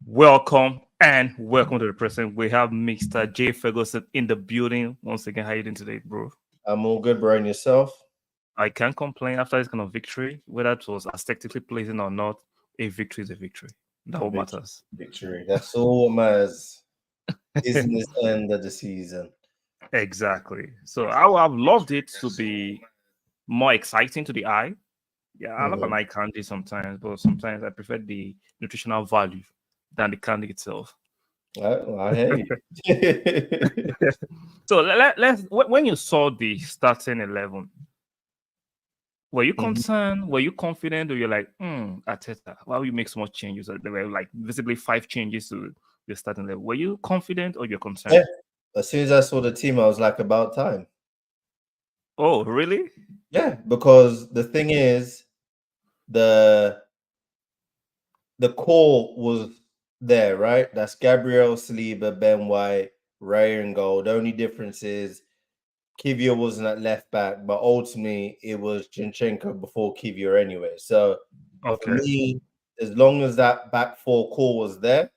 Welcome to the present. We have Mr. J Ferguson in the building once again. How you doing today, bro? I'm all good, bro. And yourself? I can't complain after this kind of victory, whether it was aesthetically pleasing or not. A victory is a victory. That A what victory. matters. Victory. That's all what matters. Business end of the season. Exactly. So I would have loved it to be more exciting to the eye. Yeah, I love an Mhm. eye candy sometimes, but sometimes I prefer the nutritional value than the candy itself. I hear you. So let's when you saw the starting 11, were you Mhm. concerned? Were you confident? Or you're like, Ateta, why will you make so much changes? There were like visibly five changes to the starting level. Were you confident or you're Yeah. concerned? As soon as I saw the team, I was like, about time. Oh, really? Yeah, because the thing is, the the core was there, right? That's Gabriel, Saliba, Ben White, Ray and goal. The only difference is Kivia wasn't at left back, but ultimately it was Jinchenko before Kivia anyway. So for Okay. me, as long as that back four core was there,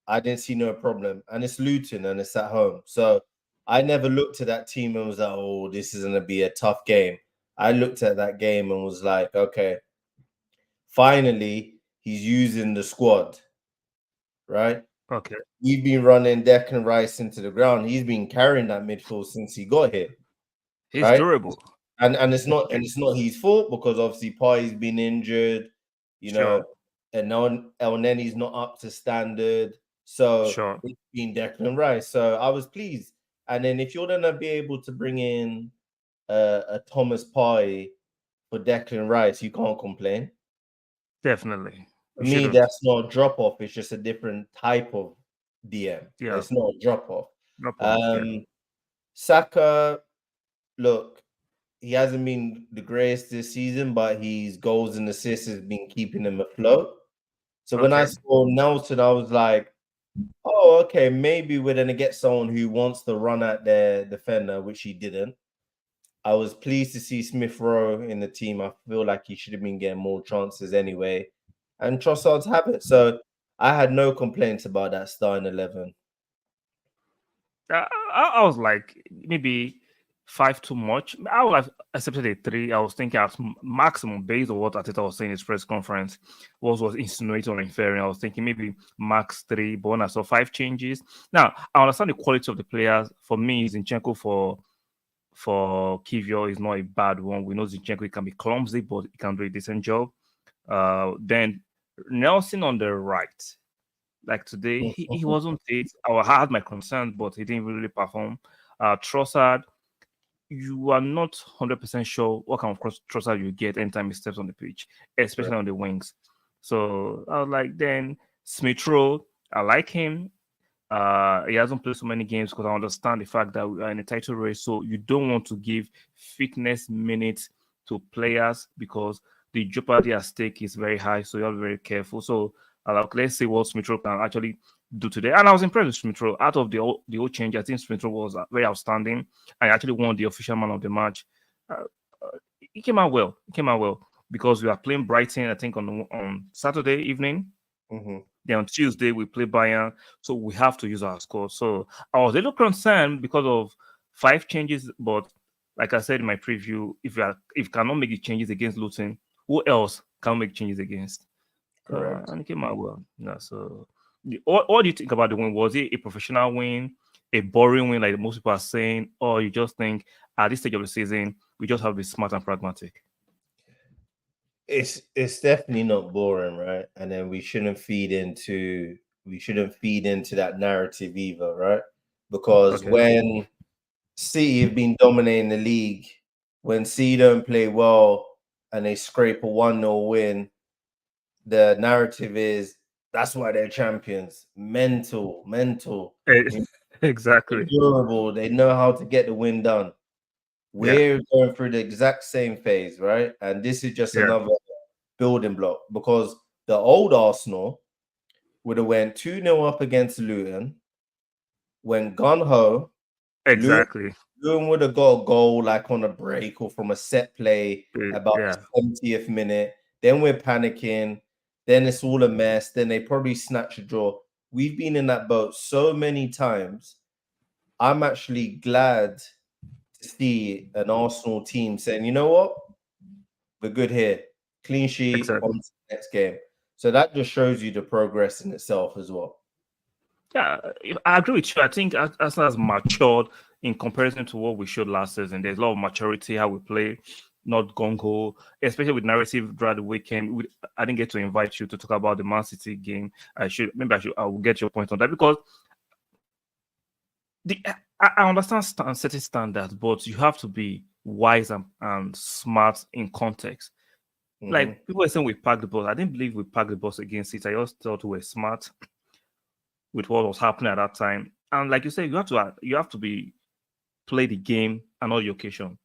I didn't see no problem. And it's Luton and it's at home. So I never looked at that team and was like, oh, this is going to be a tough game. I looked at that game and was like, okay, finally, he's using the squad, right? Okay. We've been running Declan Rice into the ground. He's been carrying that midfield since he got here, He's right? durable. And it's not his fault because obviously Partey's been injured, you Sure. know, and now El Nenny's not up to standard. So Sure. it's been Declan Rice. So I was pleased. And then if you're gonna be able to bring in a Thomas Partey for Declan Rice, you can't complain. Definitely. For You me, shouldn't. that's not a drop off. It's just a different type of DM. Yeah. It's not a drop off. No problem. Yeah. Um, Saka, look, he hasn't been the greatest this season, but his goals and assists has been keeping him afloat. So when I Okay. saw Nelson, I was like, oh, okay, maybe we're gonna get someone who wants to run at their defender, which he didn't. I was pleased to see Smith Rowe in the team. I feel like he should have been getting more chances anyway. And Trossard's have it. So I had no complaints about that starting 11. I was like maybe five too much. I would have accepted a three. I was thinking at maximum based on what Ateta was saying in his press conference was insinuating or inferring. I was thinking maybe max three, but when I saw five changes. Now I understand the quality of the players. For me, Zinchenko for Kivio is not a bad one. We know Zinchenko can be clumsy, but he can do a decent job. Then Nelson on the right. Like today, he wasn't it. I had my concerns, but he didn't really perform. Trossard, you are not 100% sure what kind of Trossard you get anytime he steps on the pitch, especially Correct. on the wings. So I was like, then Smith Rowe, I like him. He hasn't played so many games because I understand the fact that we are in a title race. So you don't want to give fitness minutes to players because the jeopardy at stake is very high. So you have to be very careful. So like, let's see what Smith Rowe can actually do today. And I was impressed with Smith Rowe. Out of the whole change, I think Smith Rowe was very outstanding. I actually won the official man of the match. Uh, he came out well. He came out well because we are playing Brighton, I think, on Saturday evening. Mhm. Then on Tuesday we play Bayern, so we have to use our score. So I was a little concerned because of five changes, but like I said in my preview, if you cannot make the changes against Luton, who else can make changes against? Correct. And it came out well. Yeah, so what do you think about the win? Was it a professional win, a boring win like most people are saying, or you just think at this stage of the season we just have to be smart and pragmatic? It's definitely not boring, right? And then we shouldn't feed into that narrative either, right? Because Okay. when City have been dominating the league, when City don't play well and they scrape a 1-0 win, the narrative is that's why they're champions. Mental. Eh, They're exactly. durable. They know how to get the win done. Yeah. We're going through the exact same phase, right? And this is just Yeah. another building block because the old Arsenal would have went 2-0 up against Luton, went gun ho. Luton, Exactly. Luton would have got a goal like on a break or from a set play about Yeah. the 70th minute. Then we're panicking. then it's all a mess. Then they probably snatch a draw. We've been in that boat so many times. I'm actually glad to see an Arsenal team saying, you know what, we're good here, clean sheet, Exactly. on to the next game. So that just shows you the progress in itself as well. Yeah, I agree with you. I think Arsenal has matured in comparison to what we showed last season. There's a lot of maturity how we play, not gung-ho, especially with narrative throughout the weekend. I didn't get to invite you to talk about the Man City game. I will get your point on that because I understand setting standards, but you have to be wise and smart in context. Like people were saying, we packed the bus. I didn't believe we packed the bus against it. I just thought we were smart with what was happening at that time. And like you said, you have to be play the game and not the occasion.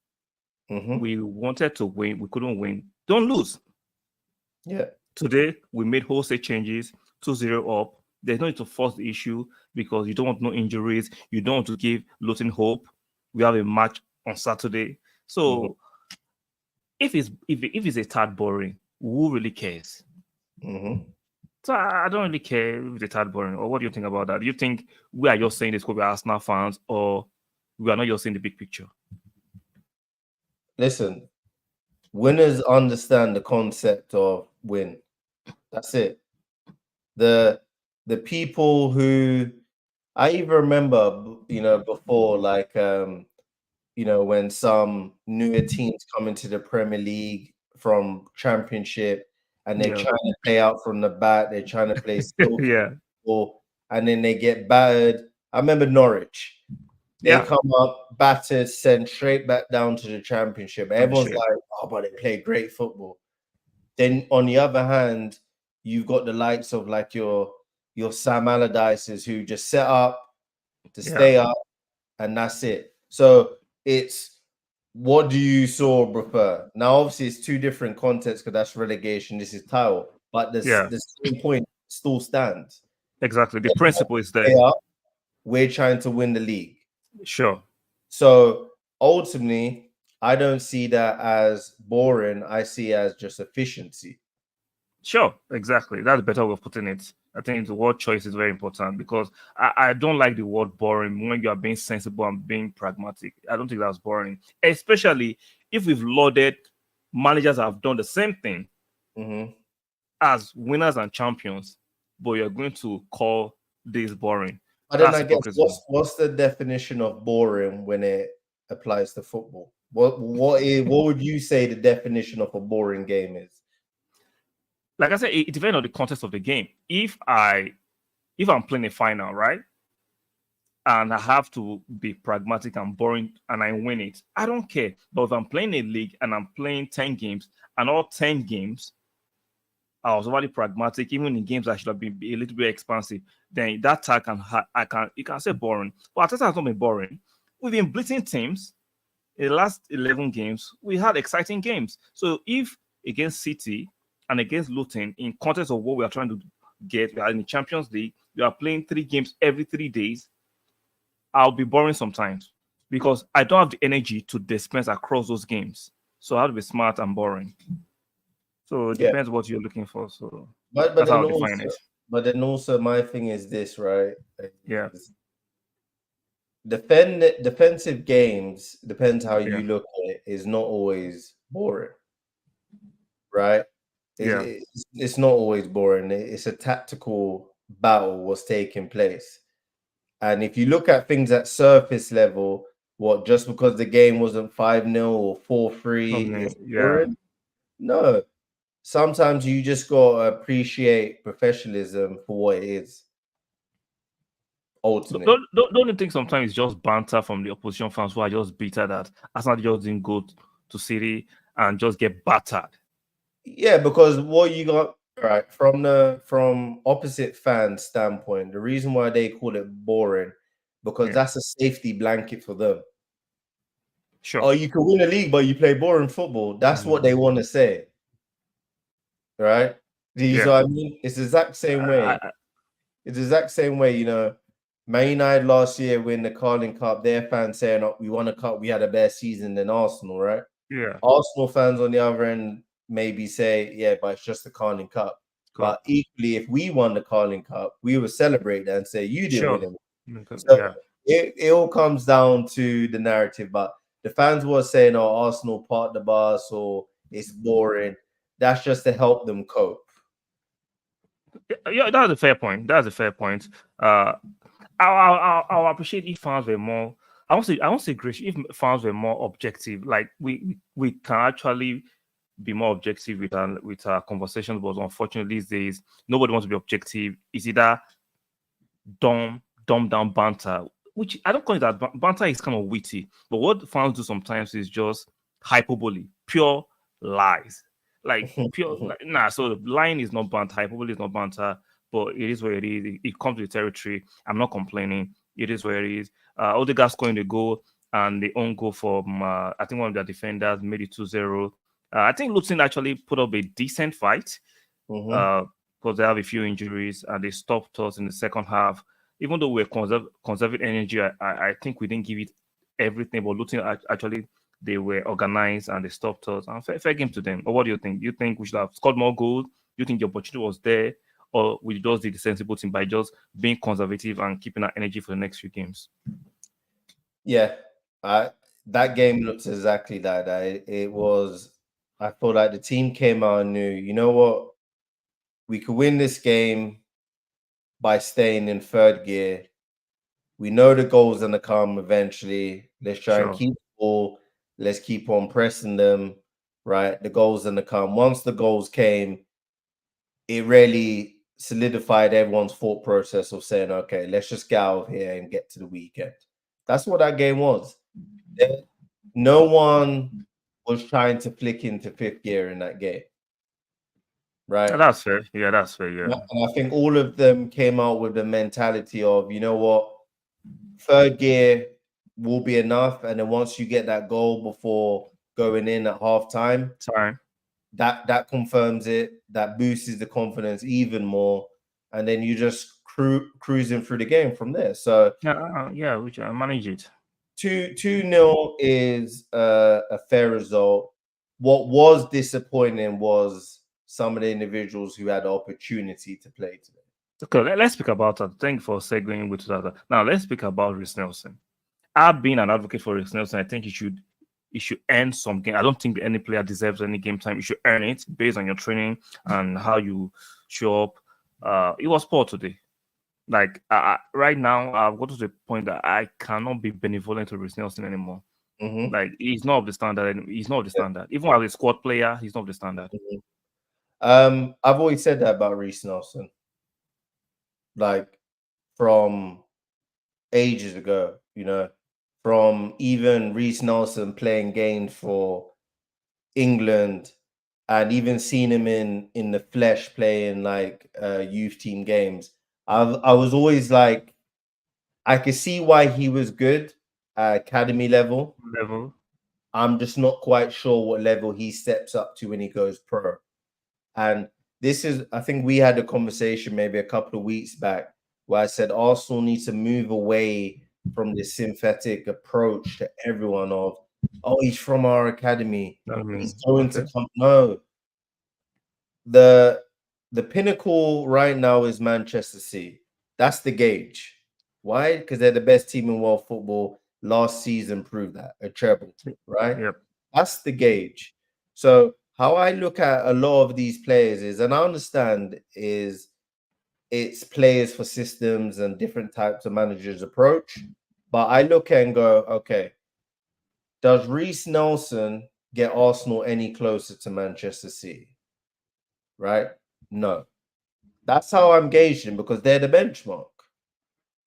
We wanted to win, we couldn't win. Don't lose. Yeah. Today we made wholesale changes, 2-0 up. There's no need to force the issue because you don't want no injuries. You don't want to give Luton hope. We have a match on Saturday. So if it's a tad boring, who really cares? So I don't really care if it's a tad boring. Or what do you think about that? Do you think we are just saying this because we're Arsenal fans, or we are not just seeing the big picture? Listen, winners understand the concept of win. That's it. The people who I even remember, before, like, when some newer teams come into the Premier League from Championship and they're trying to play out from the back, they're trying to play silky football, and then they get battered. I remember Norwich. They come up, battered, sent straight back down to the Championship. Everyone's like, oh, but they play great football. Then on the other hand, you've got the likes of like your Sam Allardyces who just set up to stay up, and that's it. So it's, what do you prefer? Now, obviously, it's two different contexts because that's relegation. This is title, but the same point still stands. Exactly, the principle is there. We're trying to win the league. Sure. So ultimately, I don't see that as boring. I see it as just efficiency. Sure, exactly. That's a better way of putting it. I think the word choice is very important because I don't like the word boring when you are being sensible and being pragmatic. I don't think that's boring, especially if we've lauded managers that have done the same thing as winners and champions, but you're going to call this boring. But then I guess what's the definition of boring when it applies to football? What would you say the definition of a boring game is? Like I said, it depends on the context of the game. If I'm playing a final, right, and I have to be pragmatic and boring and I win it, I don't care. But if I'm playing a league and I'm playing 10 games and all 10 games I was really pragmatic, even in games I should have been a little bit expansive, then that tag you can say boring. But Arteta has not been boring. We've been blitzing teams. In the last 11 games, we had exciting games. So if against City and against Luton, in context of what we are trying to get, we are in the Champions League, we are playing 3 games every 3 days, I'll be boring sometimes because I don't have the energy to dispense across those games. So I have to be smart and boring. So it depends what you're looking for. So but that's how I define it. But then also my thing is this, right? Yeah. Defensive games, depends how you look at it, is not always boring. Right? It's not always boring. It's a tactical battle was taking place. And if you look at things at surface level, just because the game wasn't 5-0 or 4-3 is boring? No. Sometimes you just gotta appreciate professionalism for what it is. Ultimately. Don't you think sometimes it's just banter from the opposition fans who are just bitter that Arsenal just didn't go to City and just get battered? Yeah, because what you got right from opposite fan standpoint, the reason why they call it boring, because that's a safety blanket for them. Sure. Oh, you can win a league, but you play boring football. That's what they want to say. Right? Do you see what I mean? It's the exact same way. It's the exact same way, Man United last year win the Carling Cup, their fans saying, oh, we won a cup, we had a better season than Arsenal, right? Yeah. Arsenal fans on the other end maybe say, yeah, but it's just the Carling Cup. But Cup. equally, if we won the Carling Cup, we would celebrate that and say you didn't Sure. win it. So Yeah. it all comes down to the narrative. But the fans were saying, "Oh, Arsenal part the bus," or "It's boring." That's just to help them cope. Yeah, that's a fair point. That's a fair point. I'll appreciate if fans were more. I won't say great if fans were more objective. Like we can actually be more objective with our conversations, but unfortunately these days nobody wants to be objective. It's either dumb down banter, which I don't call it that. Banter is kind of witty, but what fans do sometimes is just hyperbole, pure lies, like pure nah. So the line is not banter, hyperbole is not banter, but it is where it is. It comes with territory. I'm not complaining. It is where it is. Odegaard scoring the goal and the own goal from I think one of their defenders made it 2-0. I think Luton actually put up a decent fight Mhm. uh, because they have a few injuries and they stopped us in the second half. Even though we're conserving energy, I think we didn't give it everything. But Luton actually they were organized and they stopped us. And fair game to them. Or what do you think? You think we should have scored more goals? You think the opportunity was there, or we just did the sensible thing by just being conservative and keeping our energy for the next few games? Yeah, that game looks exactly like that. It was. I feel like the team came out and knew, you know what, we could win this game by staying in third gear. We know the goal's gonna come eventually. Let's try and Sure. keep the ball. Let's keep on pressing them. Right, the goal's gonna come. Once the goals came, it really solidified everyone's thought process of saying, "Okay, let's just get out of here and get to the weekend." That's what that game was. No one was trying to flick into fifth gear in that game, right? That's fair. Yeah, that's fair. Yeah. And I think all of them came out with the mentality of, you know what, third gear will be enough. And then once you get that goal before going in at halftime, Sorry. that confirms it. That boosts the confidence even more, and then you just cruising through the game from there. So Yeah, yeah, which I manage it. 2-0 is a fair result. What was disappointing was some of the individuals who had the opportunity to play today. Okay, let's speak about that. Thank you for segueing with that. Now let's speak about Reece Nelson. I've been an advocate for Reece Nelson. I think he should earn some game. I don't think any player deserves any game time. You should earn it based on your training and how you show up. It was poor today. Like right now, I've got to the point that I cannot be benevolent to Reece Nelson anymore. Mm-hmm. Like he's not of the standard. He's not of the standard. Even as a squad player, he's not of the standard. Mhm. I've always said that about Reece Nelson, like from ages ago, from even Reece Nelson playing games for England and even seen him in the flesh playing like youth team games. I was always like, I could see why he was good at academy level. Level. I'm just not quite sure what level he steps up to when he goes pro. And this is, I think we had a conversation maybe a couple of weeks back where I said Arsenal needs to move away from this synthetic approach to everyone of, oh, he's from our academy. I He's mean, going to okay. come. No, the pinnacle right now is Manchester City. That's the gauge. Why? Because they're the best team in world football. Last season proved that, a treble, right? Yep. That's the gauge. So how I look at a lot of these players is, and I understand is it's players for systems and different types of managers approach. But I look at and go, okay, does Reece Nelson get Arsenal any closer to Manchester City? Right? No. That's how I'm gauging because they're the benchmark,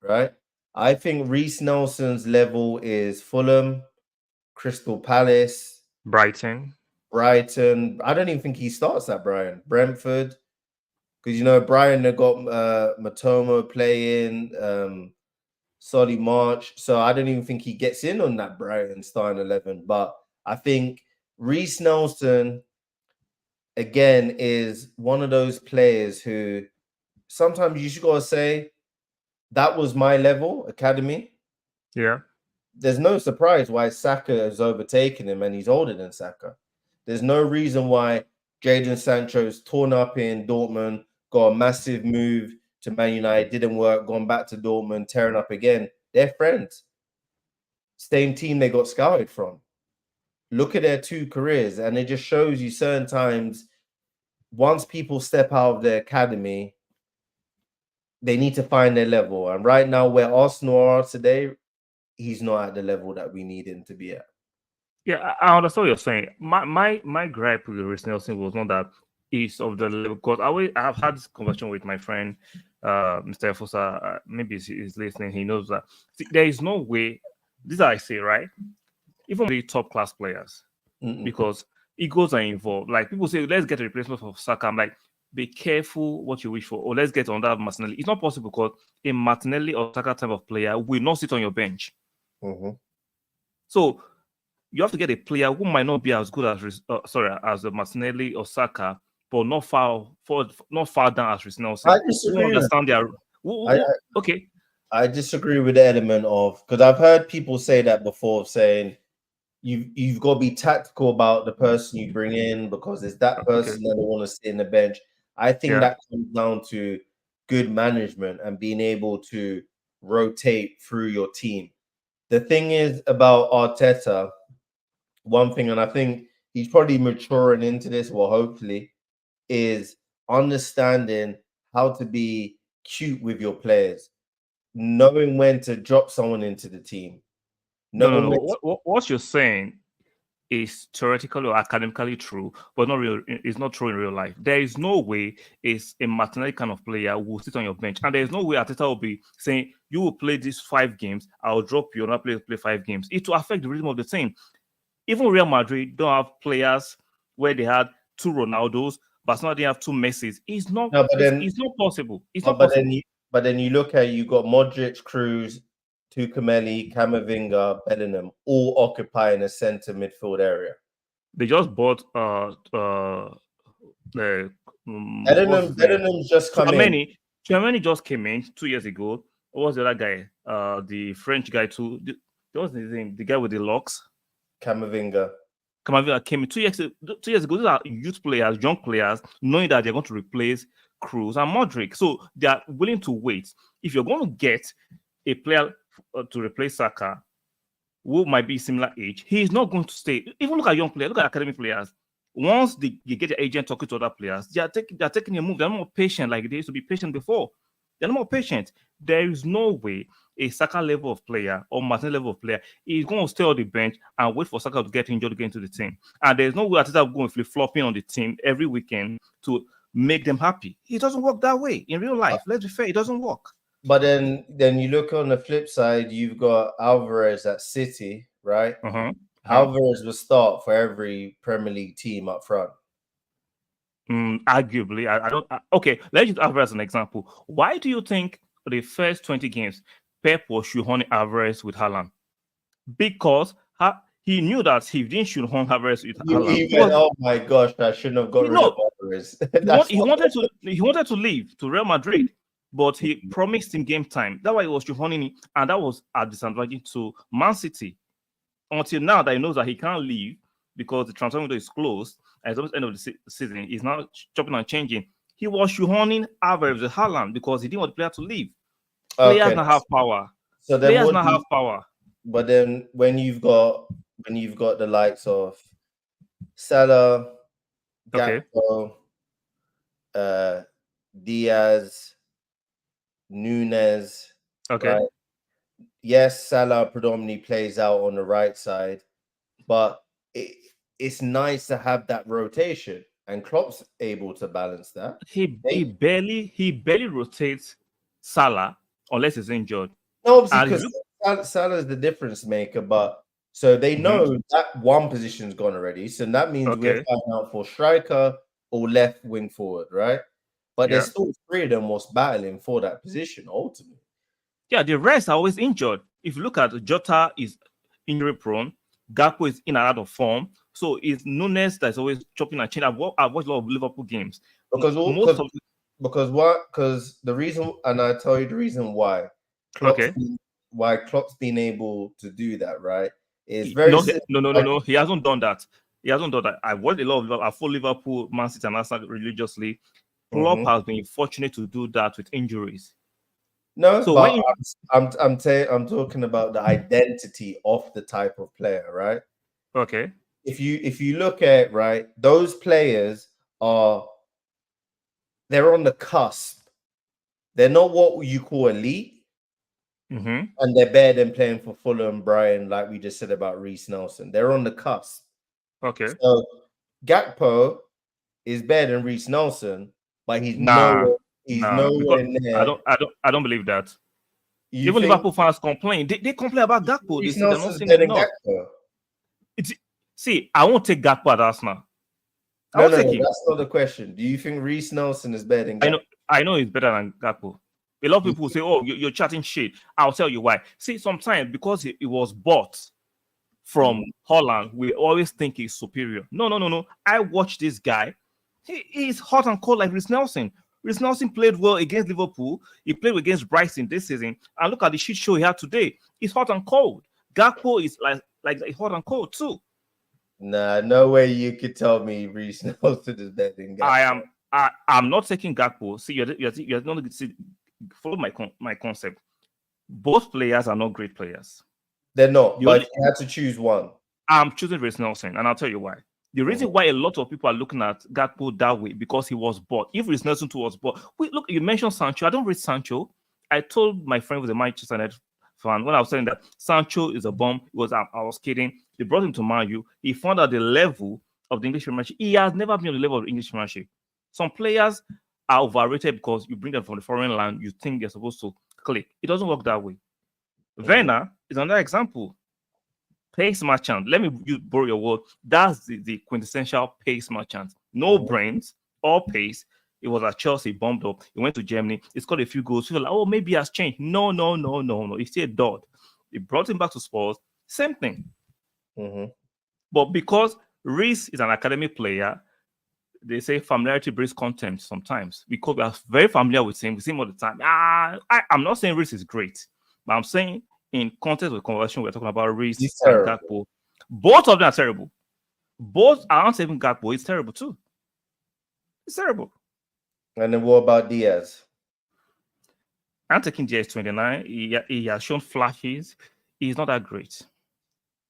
right? I think Reece Nelson's level is Fulham, Crystal Palace, Brighton. Brighton. I don't even think he starts at Brighton. Brentford, because Brighton they got Matomo playing, Solly March. So I don't even think he gets in on that Brighton starting 11. But I think Reece Nelson again is one of those players who sometimes you just gotta say that was my level, academy. Yeah. There's no surprise why Saka has overtaken him and he's older than Saka. There's no reason why Jadon Sancho's torn up in Dortmund, got a massive move to Man United, didn't work, gone back to Dortmund, tearing up again. They're friends. Same team they got scouted from. Look at their 2 careers, and it just shows you certain times, once people step out of their academy, they need to find their level. And right now, where Arsenal are today, he's not at the level that we need him to be at. Yeah, I understand what you're saying. My gripe with Reece Nelson was not that he's of the level, because I've had this conversation with my friend, Mr. Fosa. Maybe he's listening. He knows that. See, there is no way. This I say, right? Even the top class players, because egos are involved. Like people say, let's get a replacement for Saka. I'm like, be careful what you wish for. Or let's get on that Martinelli. It's not possible, because a Martinelli or Saka type of player will not sit on your bench. So you have to get a player who might not be as good as the Martinelli or Saka, but not far down as Reece Nelson. I disagree. Who understand their okay. I disagree with the element of, because I've heard people say that before, saying you've got to be tactical about the person you bring in, because it's that person that they want to sit in the bench. I think that comes down to good management and being able to rotate through your team. The thing is about Arteta, one thing, and I think he's probably maturing into this, well, hopefully, is understanding how to be cute with your players, knowing when to drop someone into the team. No. What you're saying is theoretically or academically true, but not real. It's not true in real life. There is no way a Martinelli kind of player who will sit on your bench, and there is no way Arteta will be saying you will play these 5 games. I'll drop you and I'll play 5 games. It will affect the rhythm of the team. Even Real Madrid don't have players where they had 2 Ronaldos, but now they have 2 Messis. It's not. It's not possible. It's not possible. But then you look at, you got Modric, Cruz, Tuchel, Camavinga, Bellingham, all occupying a centre midfield area. They just bought Bellingham's just come in. Germany just came in 2 years ago. What was the other guy? The French guy too. What was his name? The guy with the locks. Camavinga came in 2 years ago. These are youth players, young players, knowing that they're going to replace Cruz and Modric. So they are willing to wait. If you're going to get a player to replace Saka, who might be similar age, he is not going to stay. Even look at young players, look at academy players. Once they get the agent talking to other players, they're taking a move. They're not more patient like they used to be patient before. They're not more patient. There is no way a Saka level of player or Martin level of player is going to stay on the bench and wait for Saka to get injured to get into the team. And there's no way Arteta going flip-flopping on the team every weekend to make them happy. It doesn't work that way in real life. Let's be fair, it doesn't work. But then you look on the flip side, you've got Alvarez at City, right? Alvarez will start for every Premier League team up front. Arguably, I don't. Okay, let's use Alvarez as an example. Why do you think the first 20 games Pep was shoehorning Alvarez with Haaland? Because he knew that if he didn't shoehorn Alvarez with Haaland, oh my gosh, I shouldn't have got rid of Alvarez. he wanted to leave to Real Madrid, but he promised him game time. That's why he was shoehorning him, and that was a disadvantage to Man City. Until now that he knows that he can't leave because the transfer window is closed, and it's almost the end of the season, he's now chopping and changing. He was shoehorning Alvarez with Haaland because he didn't want the player to leave. Players now have power. So players now have power. But then when you've got the likes of Salah, Gakpo, Diaz, Nunez, right? Yes, Salah predominantly plays out on the right side, but it's nice to have that rotation, and Klopp's able to balance that. He barely rotates Salah unless he's injured. No, because Salah is the difference maker, but so they know that one position's gone already. So that means we're fighting out for striker or left wing forward, right? But there's still 3 of them was battling for that position ultimately. Yeah, the rest are always injured. If you look at Jota is injury prone, Gakpo is in and out of form. So it's Nunes that's always chopping and changing. I've watched a lot of Liverpool games. Because the reason, and I tell you the reason why. Why Klopp's been able to do that, right? Is very no. He hasn't done that. I watched a lot of Liverpool. I follow Liverpool, Man City, and Arsenal religiously. Klopp has been fortunate to do that with injuries. No, So but when I'm talking about the identity of the type of player, right? okay, If you look at right, those players they're on the cusp. They're not what you call elite, and they're better than playing for Fulham, Brian, like we just said about Reece Nelson. They're on the cusp. okay, So Gakpo is better than Reece Nelson, but he's nah, because nowhere near. I don't believe that. You Even think Liverpool fans complain. They complain about Gakpo. They Reece say they're not Nelson's seeing better than enough. Gakpo? See, I won't take Gakpo at Arsenal. I No, won't no, take no, him. that's not the question. Do you think Reece Nelson is better than I know Gakpo? I know he's better than Gakpo. A lot of people say, "Oh, you're chatting shit." I'll tell you why. See, sometimes because he was bought from Holland, we always think he's superior. No. I watched this guy. He's hot and cold like Reece Nelson. Reece Nelson played well against Liverpool. He played against Brighton this season. And look at the shit show he had today. He's hot and cold. Gakpo is like hot and cold too. Nah, no way you could tell me Reece Nelson is better than Gakpo. I'm not taking Gakpo. See, you're not going to see. Follow my concept. Both players are not great players. They're not, but if you had to choose one, I'm choosing Reece Nelson, and I'll tell you why. The reason why a lot of people are looking at Gakpo that way because he was bought. If Reece Nelson too was bought, look, you mentioned Sancho. I don't rate Sancho. I told my friend who was a Manchester United fan when I was saying that Sancho is a bomb. I was kidding. They brought him to Man U. He found out the level of the English Premiership. He has never been on the level of the English Premiership. Some players are overrated because you bring them from the foreign land. You think they're supposed to click. It doesn't work that way. Werner is another example. Pace merchant. Let me borrow your word. That's the quintessential pace merchant. No brains, all pace. It was at Chelsea, bombed up. He went to Germany. He scored a few goals. People like, oh, maybe he has changed. No. He's still a dud. They brought him back to Spurs. Same thing. But because Reece is an academy player, they say familiarity breeds contempt sometimes. Because we are very familiar with him. We see him all the time. I'm not saying Reece is great, but I'm saying in context of the conversation, we're talking about Reece and Gakpo. Both of them are terrible. Both aren't even Gakpo. It's terrible too. It's terrible. And then what about Diaz? I'm taking Diaz 29. He has shown flashes. He's not that great.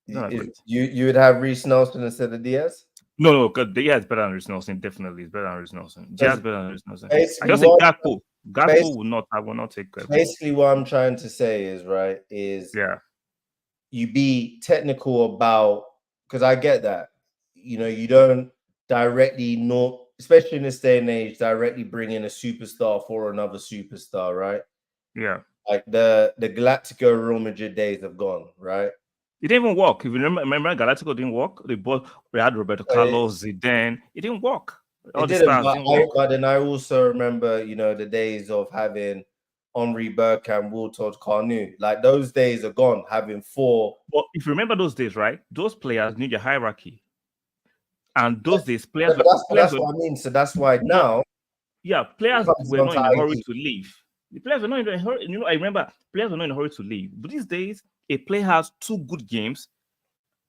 You would have Reece Nelson instead of Diaz? No, because Diaz is better than Reece Nelson. Definitely, is better than Reece Nelson. Diaz better than Reece Nelson. I just say Gakpo. Gakpo will not. I will not take Gakpo. Basically, what I'm trying to say is you be technical about, because I get that, you don't directly know, especially in this day and age, directly bring in a superstar for another superstar, right? Yeah. Like the Galactico Real Madrid days have gone, right? It didn't even work. If you remember Galactico didn't work. We had Roberto Carlos, Zidane. It didn't work. It didn't, but then I also remember, the days of having Henri Bergkamp, Wiltord Carnu. Like those days are gone, having four. Well, if you remember those days, right? Those players need a hierarchy. And those days, players that's what I mean. So that's why now. Yeah, players were not in a hurry to leave. The players were not in a hurry. I remember players were not in a hurry to leave. But these days, a player has 2 good games.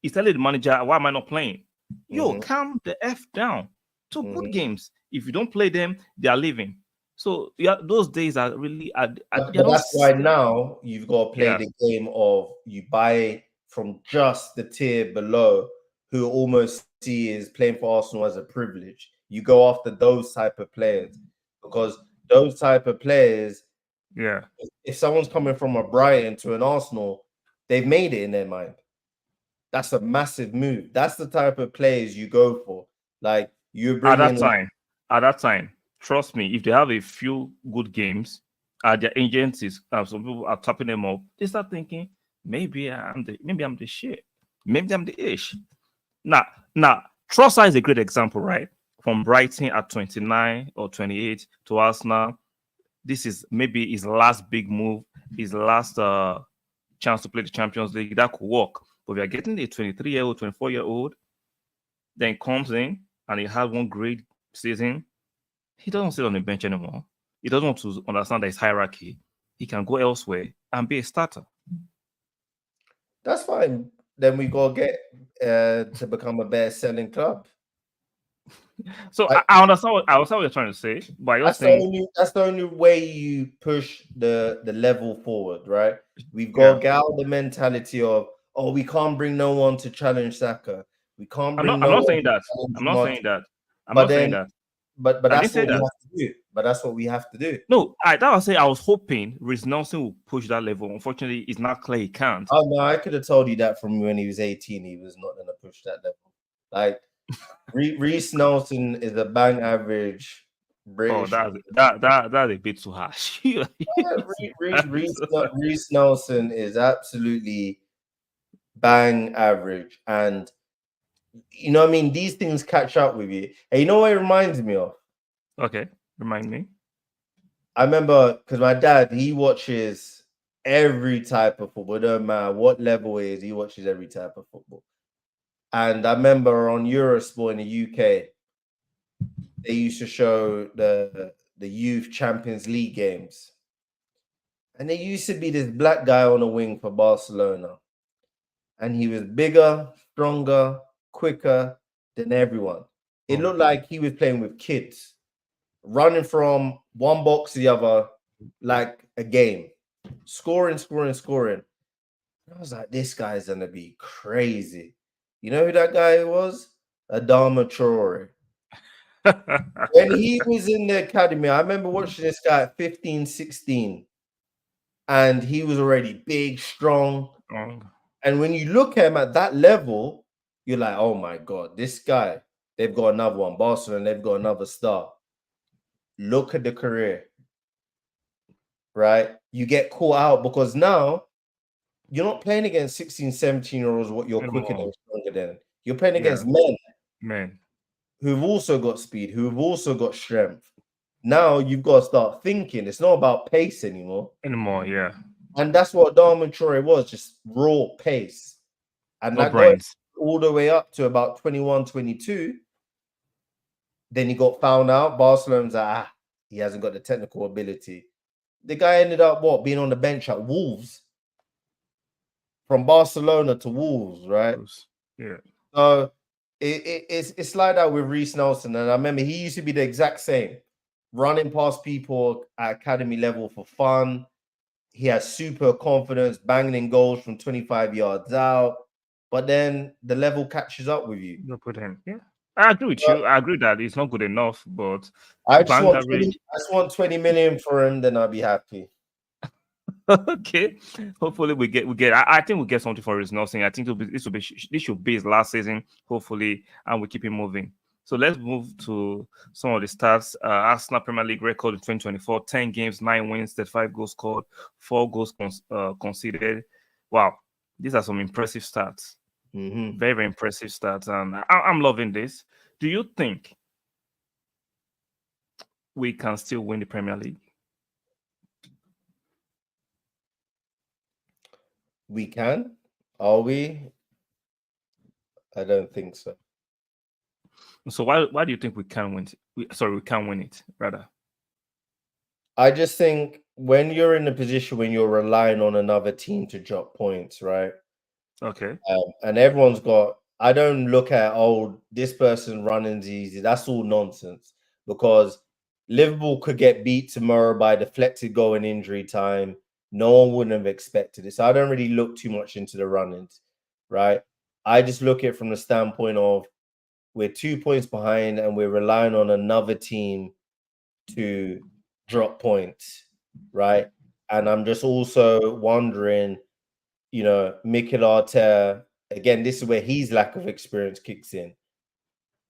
He's telling the manager, why am I not playing? Yo, calm the F down. 2 good games. If you don't play them, they are leaving. So those days are really. But that's why now you've got to play the game of you buy from just the tier below, who almost see is playing for Arsenal as a privilege. You go after those type of players because those type of players. Yeah. If someone's coming from a Brighton to an Arsenal, they've made it in their mind. That's a massive move. That's the type of players you go for. Like you bring at that time, trust me, if they have a few good games at their agencies, some people are tapping them up. They start thinking, maybe I'm the shit. Maybe I'm the ish. Now, Trossard is a great example, right? From Brighton at 29 or 28 to Arsenal. This is maybe his last big move, his last chance to play the Champions League. That could work. But we are getting a 23-year-old, 24-year-old, then comes in and he has one great season. He doesn't sit on the bench anymore. He doesn't want to understand that it's hierarchy. He can go elsewhere and be a starter. That's fine. Then we go get to become a better selling club. So I, I understand what you're trying to say, but I just think, that's the only way you push the level forward, right? We've got yeah, to get out of the mentality of, oh, we can't bring no one to challenge Saka. We can't bring I'm no not one saying to that. challenge I'm not saying Martin. that. I'm But not saying then, that. but I didn't that's say what we that. have to do. But that's what we have to do. No, that was say I was hoping Reece Nelson will push that level. Unfortunately, it's not clear he can't. Oh no, I could have told you that from when he was 18. He was not going to push that level. Like Reece Nelson is a bang average Oh, British. that's a bit too harsh. Reece Nelson is absolutely bang average, and you know what I mean. These things catch up with you. And you know what it reminds me of? Okay, remind me. I remember because my dad, he watches every type of football. Don't matter what level it is, he watches every type of football. And I remember on Eurosport in the UK, they used to show the youth Champions League games. And there used to be this black guy on the wing for Barcelona. And he was bigger, stronger, quicker than everyone. It Oh, looked like he was playing with kids, running from one box to the other like a game, scoring, scoring, scoring. I was like, this guy's gonna be crazy. You know who that guy was? Adama Traore. When he was in the academy, I remember watching this guy at 15, 16, and he was already big, strong. oh, And when you look at him at that level, you're like, oh my God, this guy, they've got another one. Barcelona, they've got another star. Look at the career, right? You get caught out because now you're not playing against 16, 17-year-olds what you're quicker than, anymore. stronger than. You're playing Yeah, against men man, who've also got speed, who've also got strength. Now you've got to start thinking. It's not about pace anymore. anymore. Yeah, And that's what Darman Troy was, just raw pace. And no that got brains. all the way up to about 21, 22. Then he got found out. Barcelona's like, he hasn't got the technical ability. The guy ended up being on the bench at Wolves. From Barcelona to Wolves, right? Yeah, So it's like that with Reece Nelson. And I remember he used to be the exact same, running past people at academy level for fun. He has super confidence, banging in goals from 25 yards out. But then the level catches up with you. no put him. Yeah, I agree with you. I agree that it's not good enough, but I just bank want 20, average. I just want 20 million for him, then I'll be happy. Okay, hopefully we get. I think we get something for his nursing. I think this should be his last season, hopefully, and we keep him moving. So let's move to some of the stats. Arsenal Premier League record in 2024: 10 games, 9 wins, 35 goals scored, 4 goals conceded. Wow, these are some impressive stats. Mm-hmm. Very, very impressive stats, and I'm loving this. Do you think we can still win the Premier League? We can? Are we? I don't think so. So why do you think we can win? We can win it rather. I just think when you're in a position when you're relying on another team to drop points, right? Okay. And everyone's got. I don't look at this person running's easy. That's all nonsense because Liverpool could get beat tomorrow by deflected goal in injury time. No one wouldn't have expected it. So I don't really look too much into the runnings, right? I just look at it from the standpoint of we're 2 points behind and we're relying on another team to drop points, right? And I'm just also wondering, Mikel Arteta, again, this is where his lack of experience kicks in.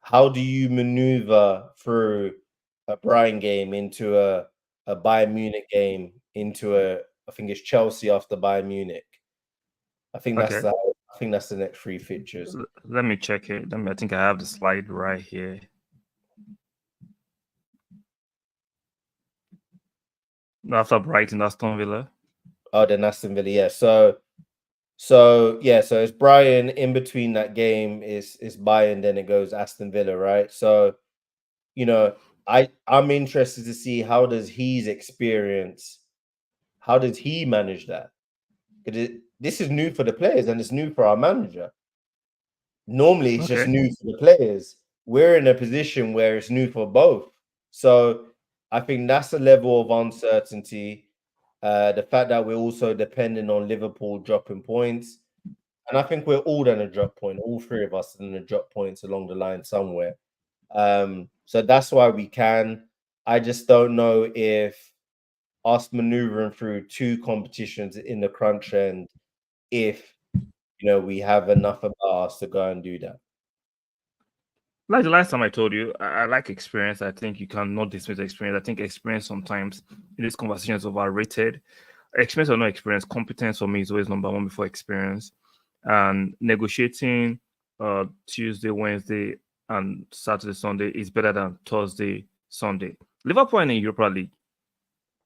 How do you maneuver through a Brighton game into a Bayern Munich game into I think it's Chelsea after Bayern Munich. I think Okay. that's the next 3 fixtures. Let me check it. I think I have the slide right here. After Brighton, Aston Villa. Oh, then Aston Villa, yeah. So it's Brighton. In between that game is Bayern, then it goes Aston Villa, right? So I'm interested to see how does his experience, how does he manage that? Because this is new for the players and it's new for our manager. Normally, it's just Okay. new for the players. we're in a position where it's new for both. So I think that's a level of uncertainty. The fact that we're also depending on Liverpool dropping points. And I think we're all going to drop point. All three of us are going to drop points along the line somewhere. So that's why we can. I just don't know if us maneuvering through two competitions in the crunch end, if we have enough about us to go and do that. Like the last time I told you, I like experience. I think you cannot dismiss experience. I think experience sometimes in this conversation is overrated. Experience or no experience, competence for me is always number one before experience. And negotiating Tuesday, Wednesday, and Saturday, Sunday is better than Thursday, Sunday. Liverpool in the Europa League.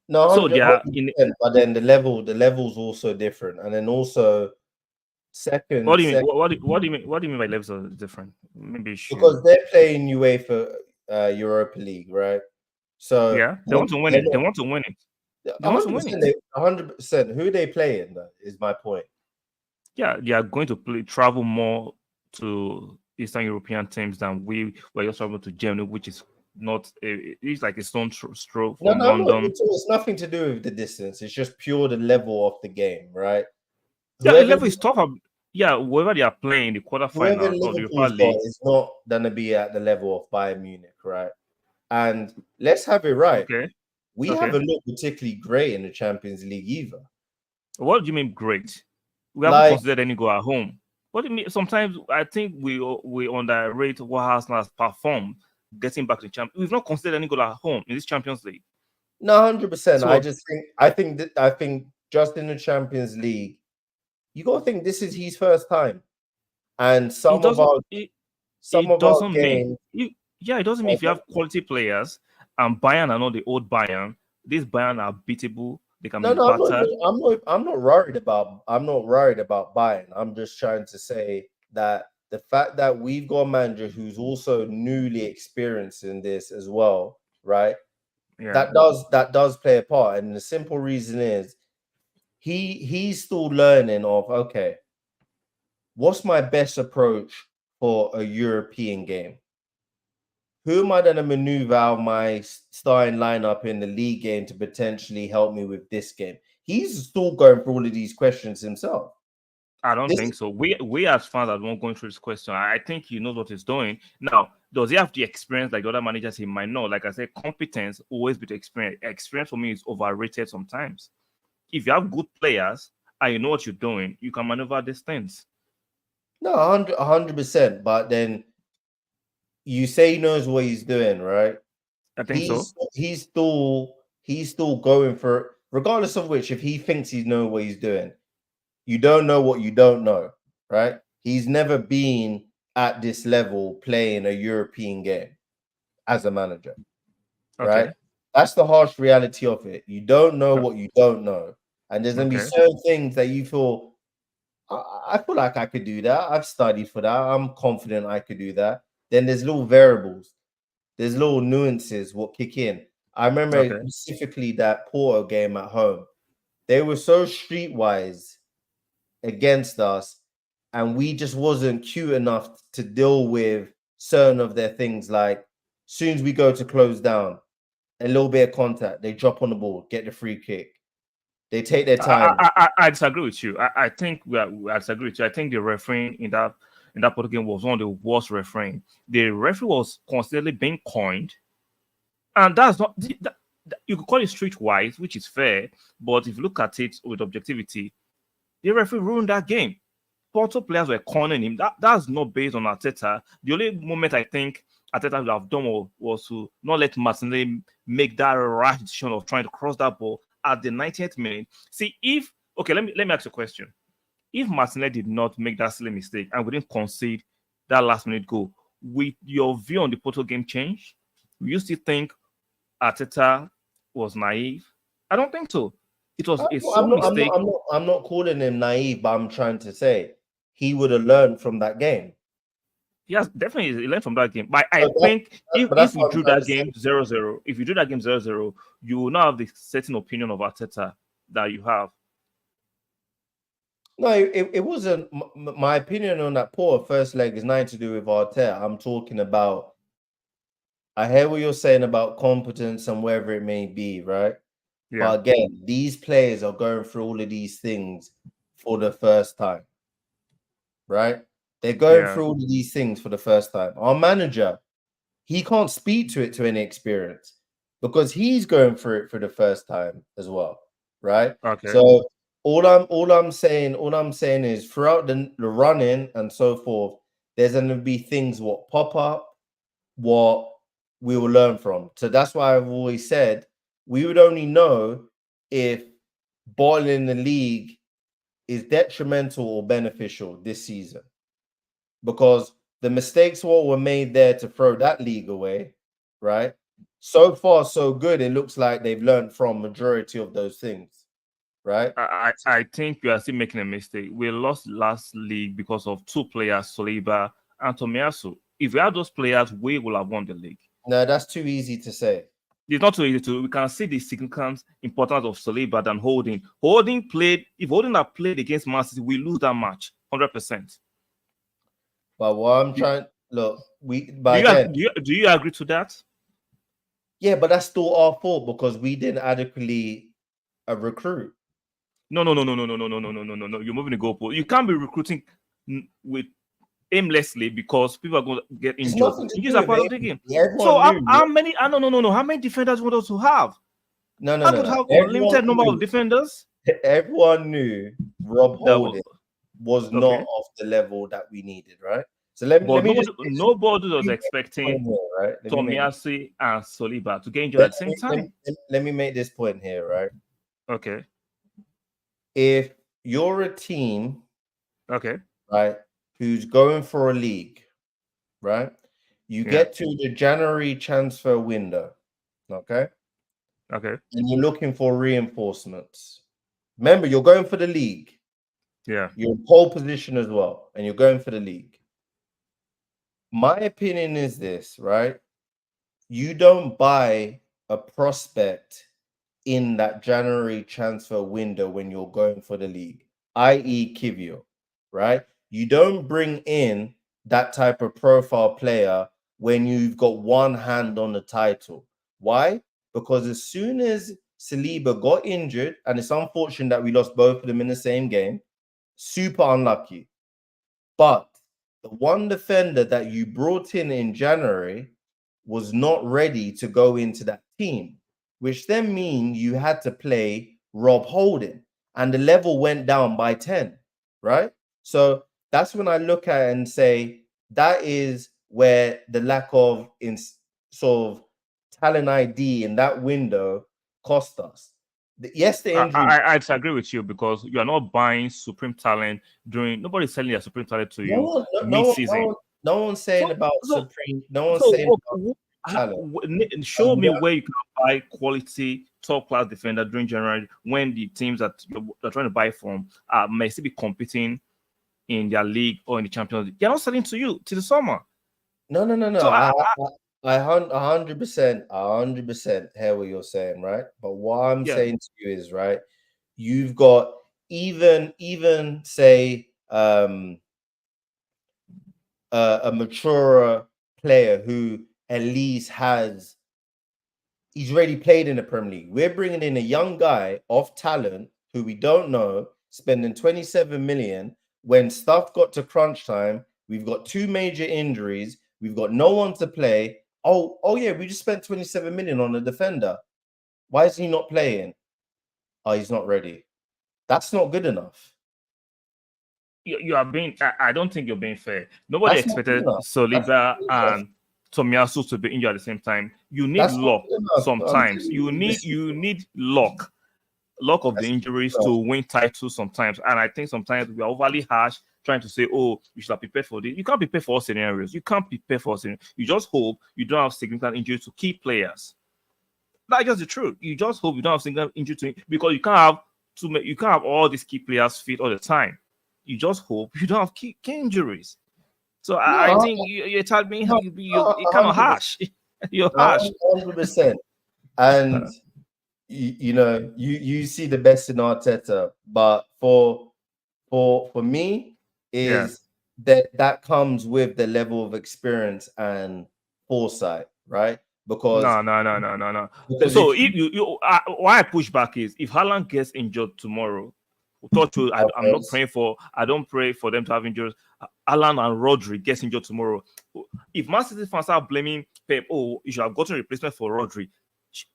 No, So 100, they are in. but then the level's also different, and then also second. What do you mean? What do you mean? What do you mean by levels are different? Maybe because they're playing UEFA Europa League, right? So yeah, they want to win it. They want to win it. They want to win it. 100%. Who they playing? Though, is my point. Yeah, they are going to travel more to Eastern European teams than we were just traveling to Germany, which is not. It's like a stone stroke from London. It's nothing to do with the distance. It's just pure the level of the game, right? Yeah, the level is tougher. Yeah, wherever they are playing, the quarterfinal or the Europa League is not going to be at the level of Bayern Munich, right? And let's have it right. Okay. We haven't looked particularly great in the Champions League either. What do you mean great? We haven't considered any goal at home. What do you mean? Sometimes I think we underrate what Arsenal has performed getting back to the champions. We've not considered any goal at home in this Champions League. No, 100%. I think just in the Champions League, you got to think this is his first time, and some of our games. It doesn't mean if you have quality players and Bayern are not the old Bayern. These Bayern are beatable. They can be battered. I'm not worried about Bayern. I'm just trying to say that the fact that we've got a manager who's also newly experiencing this as well, right? Yeah. That does play a part. And the simple reason is he's still learning of, okay, what's my best approach for a European game? Who am I going to maneuver out my starting lineup in the league game to potentially help me with this game? He's still going through all of these questions himself. I don't think so. We as fans are not going through this question. I think he knows what he's doing. Now, does he have the experience like the other managers? He might not. Like I said, competence always beats experience. Experience for me is overrated sometimes. If you have good players and you know what you're doing, you can maneuver these things. No, 100%. But then you say he knows what he's doing, right? I think so. He's still going for, regardless of which, if he thinks he knows what he's doing, you don't know what you don't know, right? He's never been at this level playing a European game as a manager, right? That's the harsh reality of it. You don't know what you don't know. And there's going to be certain things that you feel, I feel like I could do that. I've studied for that. I'm confident I could do that. Then there's little variables. There's little nuances what kick in. I remember specifically that Porto game at home. They were so streetwise against us, and we just wasn't cute enough to deal with certain of their things. Like, soon as we go to close down, a little bit of contact, they drop on the ball, get the free kick. They take their time. I disagree with you. I think I disagree with you. I think the refereeing in that Porto game was one of the worst refereeing. The referee was constantly being coined, and that's not you could call it streetwise, which is fair. But if you look at it with objectivity, the referee ruined that game. Porto players were cornering him. That's not based on Arteta. The only moment I think Arteta would have done was to not let Martinelli make that rash decision of trying to cross that ball at the 90th minute. See, let me ask you a question. If Martinelli did not make that silly mistake and we didn't concede that last minute goal, will your view on the Porto game change? Will you still think Arteta was naive? I don't think so. It was a sole mistake. I'm not calling him naive, but I'm trying to say he would have learned from that game. Yes, definitely he learned from that game. But I think if you drew that game 0-0, if you drew that game 0-0, you will not have the certain opinion of Arteta that you have. No, it wasn't. My opinion on that poor first leg is nothing to do with Arteta. I'm talking about. I hear what you're saying about competence and wherever it may be, right? Yeah, But again, these players are going through all of these things for the first time, right? They're going yeah. through all of these things for the first time. Our manager, he can't speak to it to any experience because he's going through it for the first time as well, right? Okay. So all I'm saying is throughout the running and so forth, there's gonna be things what pop up, what we will learn from. So that's why I've always said we would only know if boiling the league is detrimental or beneficial this season because the mistakes what were made there to throw that league away, right? So far, so good. It looks like they've learned from majority of those things, right? I think you are still making a mistake. We lost last league because of two players, Saliba and Tomiyasu. If we had those players, we will have won the league. No, that's too easy to say. It's not too easy to. We can see the significant importance of Saliba than Holding. Holding played. If Holding had played against Man City, we lose that match 100%. But what I'm trying look, we Do but you again, do you agree to that? yeah, but that's still our fault because we didn't adequately recruit. No, no, no, no, no, no, no, no, no, no, no, no, no. You're moving the goalpost. You can't be recruiting with aimlessly because people are going to get It's injured. nothing to Injuries do are with part of it. the game. So Everyone knew. how many? No, no, no, no. How many defenders you want us to have? No, no, I no, could no. have Everyone unlimited number of knew. defenders. Everyone knew Rob That was Holding was not okay, of the level that we needed, right? So let but me just nobody let was me make this point expecting here, right? Tomiyasu and Soliba to get injured Let at the same me, let, time. me, let me make this point here, right? Okay, If you're a team, okay, right, who's going for a league, right? You yeah, get to the January transfer window, okay? okay, And you're looking for reinforcements. Remember, you're going for the league. yeah. You're in pole position as well, and you're going for the league. My opinion is this, right? You don't buy a prospect in that January transfer window when you're going for the league, i.e., Kivio, right? You don't bring in that type of profile player when you've got one hand on the title. Why? Because as soon as Saliba got injured, and it's unfortunate that we lost both of them in the same game, super unlucky. But the one defender that you brought in January was not ready to go into that team, which then means you had to play Rob Holding, and the level went down by 10, right? So that's when I look at it and say that is where the lack of in sort of talent ID in that window cost us. Yes, the injury. I disagree with you because you are not buying supreme talent during. Nobody's selling their supreme talent to No you one, no, no, mid-season. no one's saying So about so supreme. No one's so saying about talent. show We me are- where you can buy quality top class defender during January when the teams that you're trying to buy from may still be competing in their league or in the Champions League. They're not selling to you till the summer. No, no, no, no. So I 100%, 100% hear what you're saying, right? But what I'm yeah, saying to you is, right, you've got even say a mature player who at least has he's already played in the Premier League. We're bringing in a young guy of talent who we don't know, spending 27 million. When stuff got to crunch time, we've got two major injuries. We've got no one to play. Oh yeah, we just spent 27 million on a defender. Why is he not playing? Oh, he's not ready. That's not good enough. you are being. I don't think you're being fair. Nobody That's not good expected enough. That's not Soliba good enough. and Tomiyasu to be injured at the same time. You need That's not luck good enough. I'm sometimes. telling you, You need luck of the that's not injuries good to enough. win titles sometimes. And I think sometimes we are overly harsh trying to say, oh, you should have prepared for this. You can't prepare for all scenarios. You can't prepare for all scenarios. You just hope you don't have significant injuries to key players. That's just the truth. You just hope you don't have significant injury to because you can't have all these key players fit all the time. You just hope you don't have key injuries. So I No, think you're telling me no, you're kind of 100%. harsh. You're harsh. 100%. And you know, you see the best in Arteta, but for for me is that comes with the level of experience and foresight, right? Because No. So if if why I push back is if Haaland gets injured tomorrow, touch wood, I'm not praying for. I don't pray for them to have injuries. Alan and Rodri gets injured tomorrow. If Man City fans start blaming Pep, oh, you should have gotten a replacement for Rodri,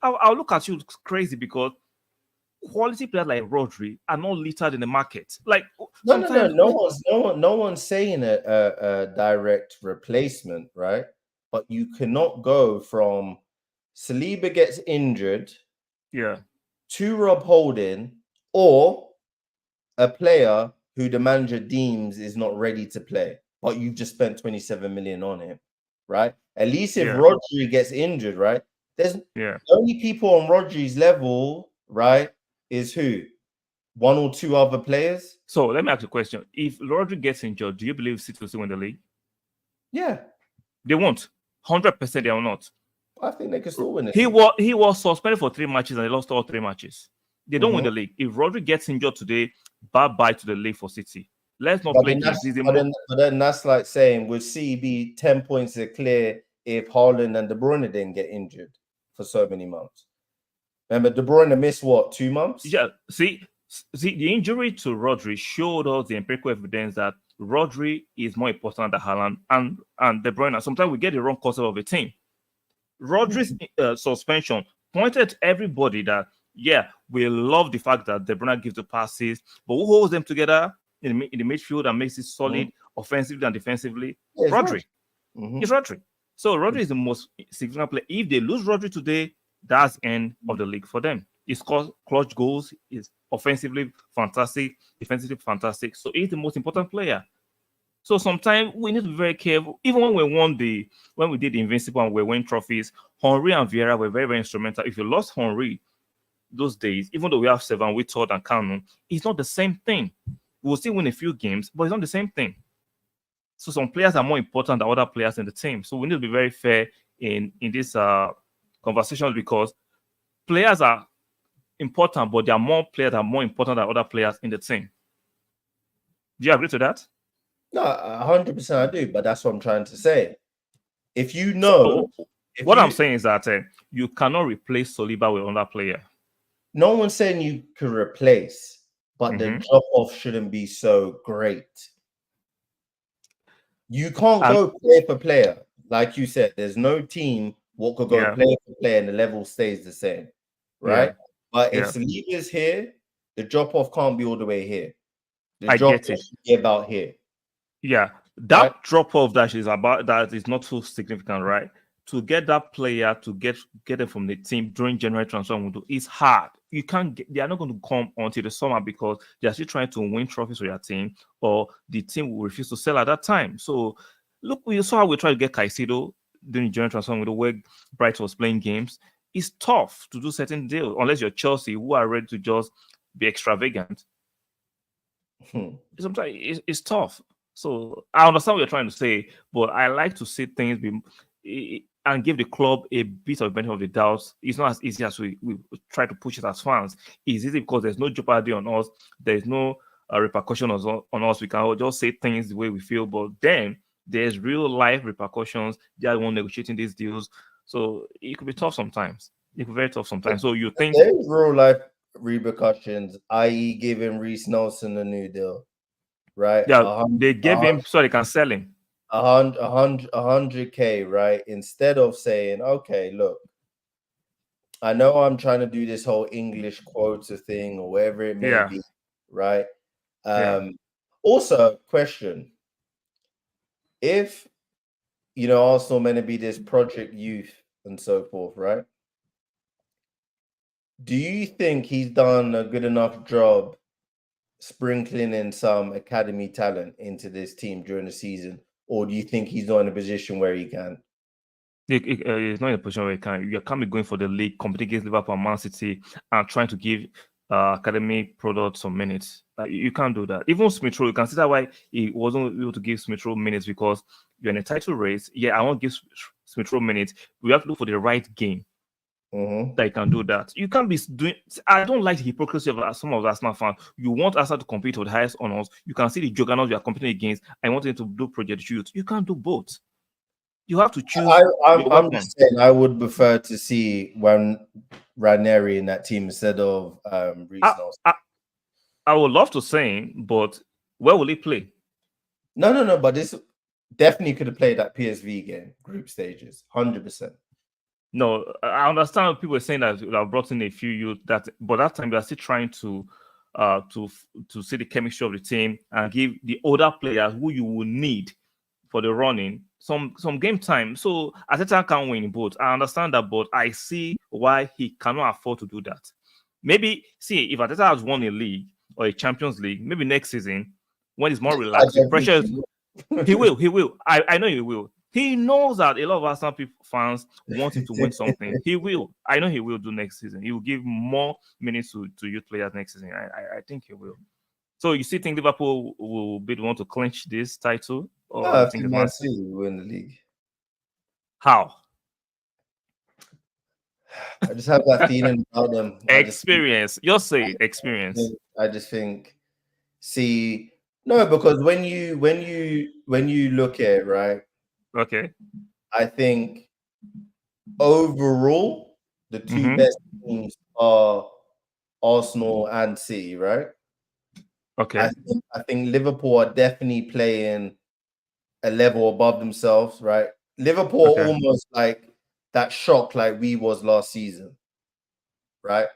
I'll look at you crazy because quality players like Rodri are not littered in the market. Like sometimes, no one's saying a direct replacement, right? But you cannot go from Saliba gets injured, to Rob Holding, or a player who the manager deems is not ready to play, but you've just spent 27 million on him, right? At least if Rodri gets injured, right? There's the only people on Rodri's level, right, is who? One or two other players. So let me ask you a question. If Rodri gets injured, do you believe City will still win the league? Yeah. They won't. 100% they will not. I think they can still win it. He was suspended for 3 matches and they lost all 3 matches. They don't win the league. If Rodri gets injured today, bye-bye to the league for City. Let's not play games. But then that's like saying, would City be 10 points clear if Haaland and De Bruyne didn't get injured for so many months? Remember, De Bruyne missed what, 2 months? Yeah, see, the injury to Rodri showed us the empirical evidence that Rodri is more important than Haaland and De Bruyne. Sometimes we get the wrong concept of a team. Rodri's suspension pointed to everybody that, we love the fact that De Bruyne gives the passes, but who holds them together in the midfield and makes it solid offensively and defensively? Rodri. It's Rodri. So Rodri is the most significant player. If they lose Rodri today, that's the end of the league for them. He scores clutch goals, is offensively fantastic, defensively fantastic. So he's the most important player. So sometimes we need to be very careful. Even when we did the Invincible and we won trophies, Henry and Vieira were very, very instrumental. If you lost Henry those days, even though we have 7, we Todd and Cannon, it's not the same thing. We'll still win a few games, but it's not the same thing. So some players are more important than other players in the team. So we need to be very fair in this conversations because players are important, but there are more players that are more important than other players in the team. Do you agree to that? No, 100% I do, but that's what I'm trying to say. If you know... I'm saying is that you cannot replace Saliba with another player. No one's saying you could replace, but the drop-off shouldn't be so great. You can't go player for player. Like you said, there's no team what could go player for player and the level stays the same, right? But if Saliba's here, the drop-off can't be all the way here. The drop-off should be about here. Yeah, that drop-off that is not so significant, right? To get that player to get them from the team during January transfer window is hard. You can't they are not going to come until the summer because they are still trying to win trophies for your team, or the team will refuse to sell at that time. So look, we saw how we tried to get Caicedo during January transfer window where Bright was playing games. It's tough to do certain deals unless you're Chelsea, who are ready to just be extravagant. Sometimes it's tough. So I understand what you're trying to say, but I like to see things and give the club a bit of benefit of the doubt. It's not as easy as we try to push it as fans. It's easy because there's no jeopardy on us. There's no repercussion on us. We can just say things the way we feel, but then there's real life repercussions. They are the one negotiating these deals. So it could be tough sometimes. It could be very tough sometimes. So you think there's real life repercussions, i.e. giving Reece Nelson a new deal, right? Yeah, they gave him so they can sell him. 100K, right? Instead of saying, okay, look, I know I'm trying to do this whole English quota thing or whatever it may be, right? Also, question: if Arsenal meant to be this project youth and so forth, right? Do you think he's done a good enough job sprinkling in some academy talent into this team during the season? Or do you think he's not in a position where he can? He's not in a position where he can. You can't be going for the league, competing against Liverpool and Man City, and trying to give academy products some minutes. You can't do that. Even Smith Rowe, you can see that why he wasn't able to give Smith Rowe minutes, because you're in a title race. Yeah, I won't give Smith Rowe minutes. We have to look for the right game. Mm-hmm. that you can do that. You can't be doing. I don't like the hypocrisy of some of the Arsenal fans. You want Arsenal to compete with the highest honors. You can see the juggernauts you are competing against. I want them to do Project Shoot. You can't do both. You have to choose your I'm weapon. just saying I would prefer to see when Ranieri in that team instead of Reece I, Nelson. I would love to say him, but where will he play? No. But this definitely could have played that PSV game, group stages, 100%. No, I understand people are saying that I've brought in a few youth that, but that time they are still trying to see the chemistry of the team and give the older players who you will need for the running some game time. So Arteta can't win both. I understand that, but I see why he cannot afford to do that. Maybe see if Arteta has won a league or a Champions League, maybe next season when it's more relaxed, the pressure is, he will. I know he will. He knows that a lot of Arsenal fans want him to win something. He will. I know he will do next season. He will give more minutes to youth players next season. I think he will. So you still think Liverpool will be the one to clinch this title, or you I think think it's Man Man City City? will win the league. How? I just have that feeling about them. Experience. Just say experience. I just think. See, no, because when you look at it, right, Okay. I think overall the two Mm-hmm. best teams are Arsenal and City, right? Okay. I think Liverpool are definitely playing a level above themselves, right? Liverpool are Okay. almost like that shock like we was last season, right?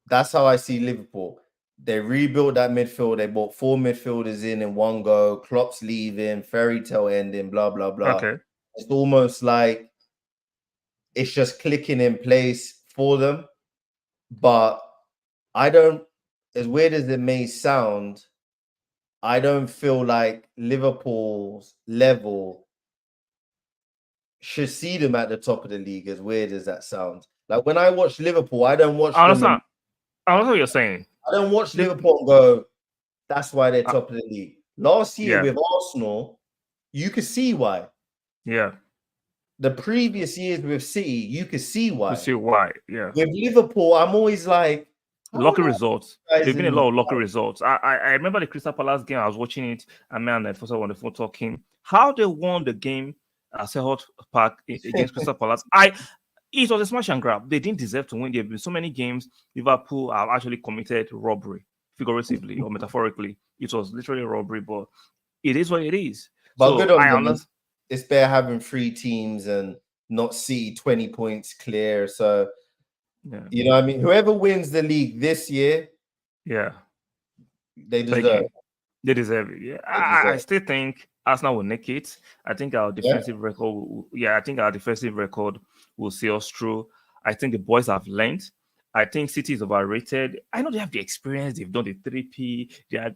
That's how I see Liverpool. They rebuilt that midfield. They bought 4 midfielders in one go. Klopp's leaving, fairy tale ending, blah blah blah. Okay. It's almost like it's just clicking in place for them. But I don't, as weird as it may sound, I don't feel like Liverpool's level should see them at the top of the league, as weird as that sounds. Like when I watch Liverpool, I don't watch I them. understand. I understand what you're saying. I don't watch Liverpool and go, that's why they're Uh, top of the league. Last year yeah. with Arsenal, you could see why. Yeah. The previous years with City, you could see We why. see why. Yeah. With Liverpool, I'm always like, Lucky results. There've Been a lot of lucky results. I remember the Crystal Palace game. I was watching it, and man, I first on the phone talking how they won the game at Selhurst Park against Crystal Palace. It was a smash and grab. They didn't deserve to win. There have been so many games Liverpool have actually committed robbery, figuratively or metaphorically. It was literally a robbery, but it is what it is. But So good on I them. understand. It's better having 3 teams and not see 20 points clear. So, Yeah. you know what I mean? Whoever wins the league this year, Yeah. they deserve it. They deserve it. Yeah, I still think Arsenal will nick it. I think our defensive record. I think our defensive record will see us through. I think the boys have learned. I think City is overrated. I know they have the experience. They've done the 3P.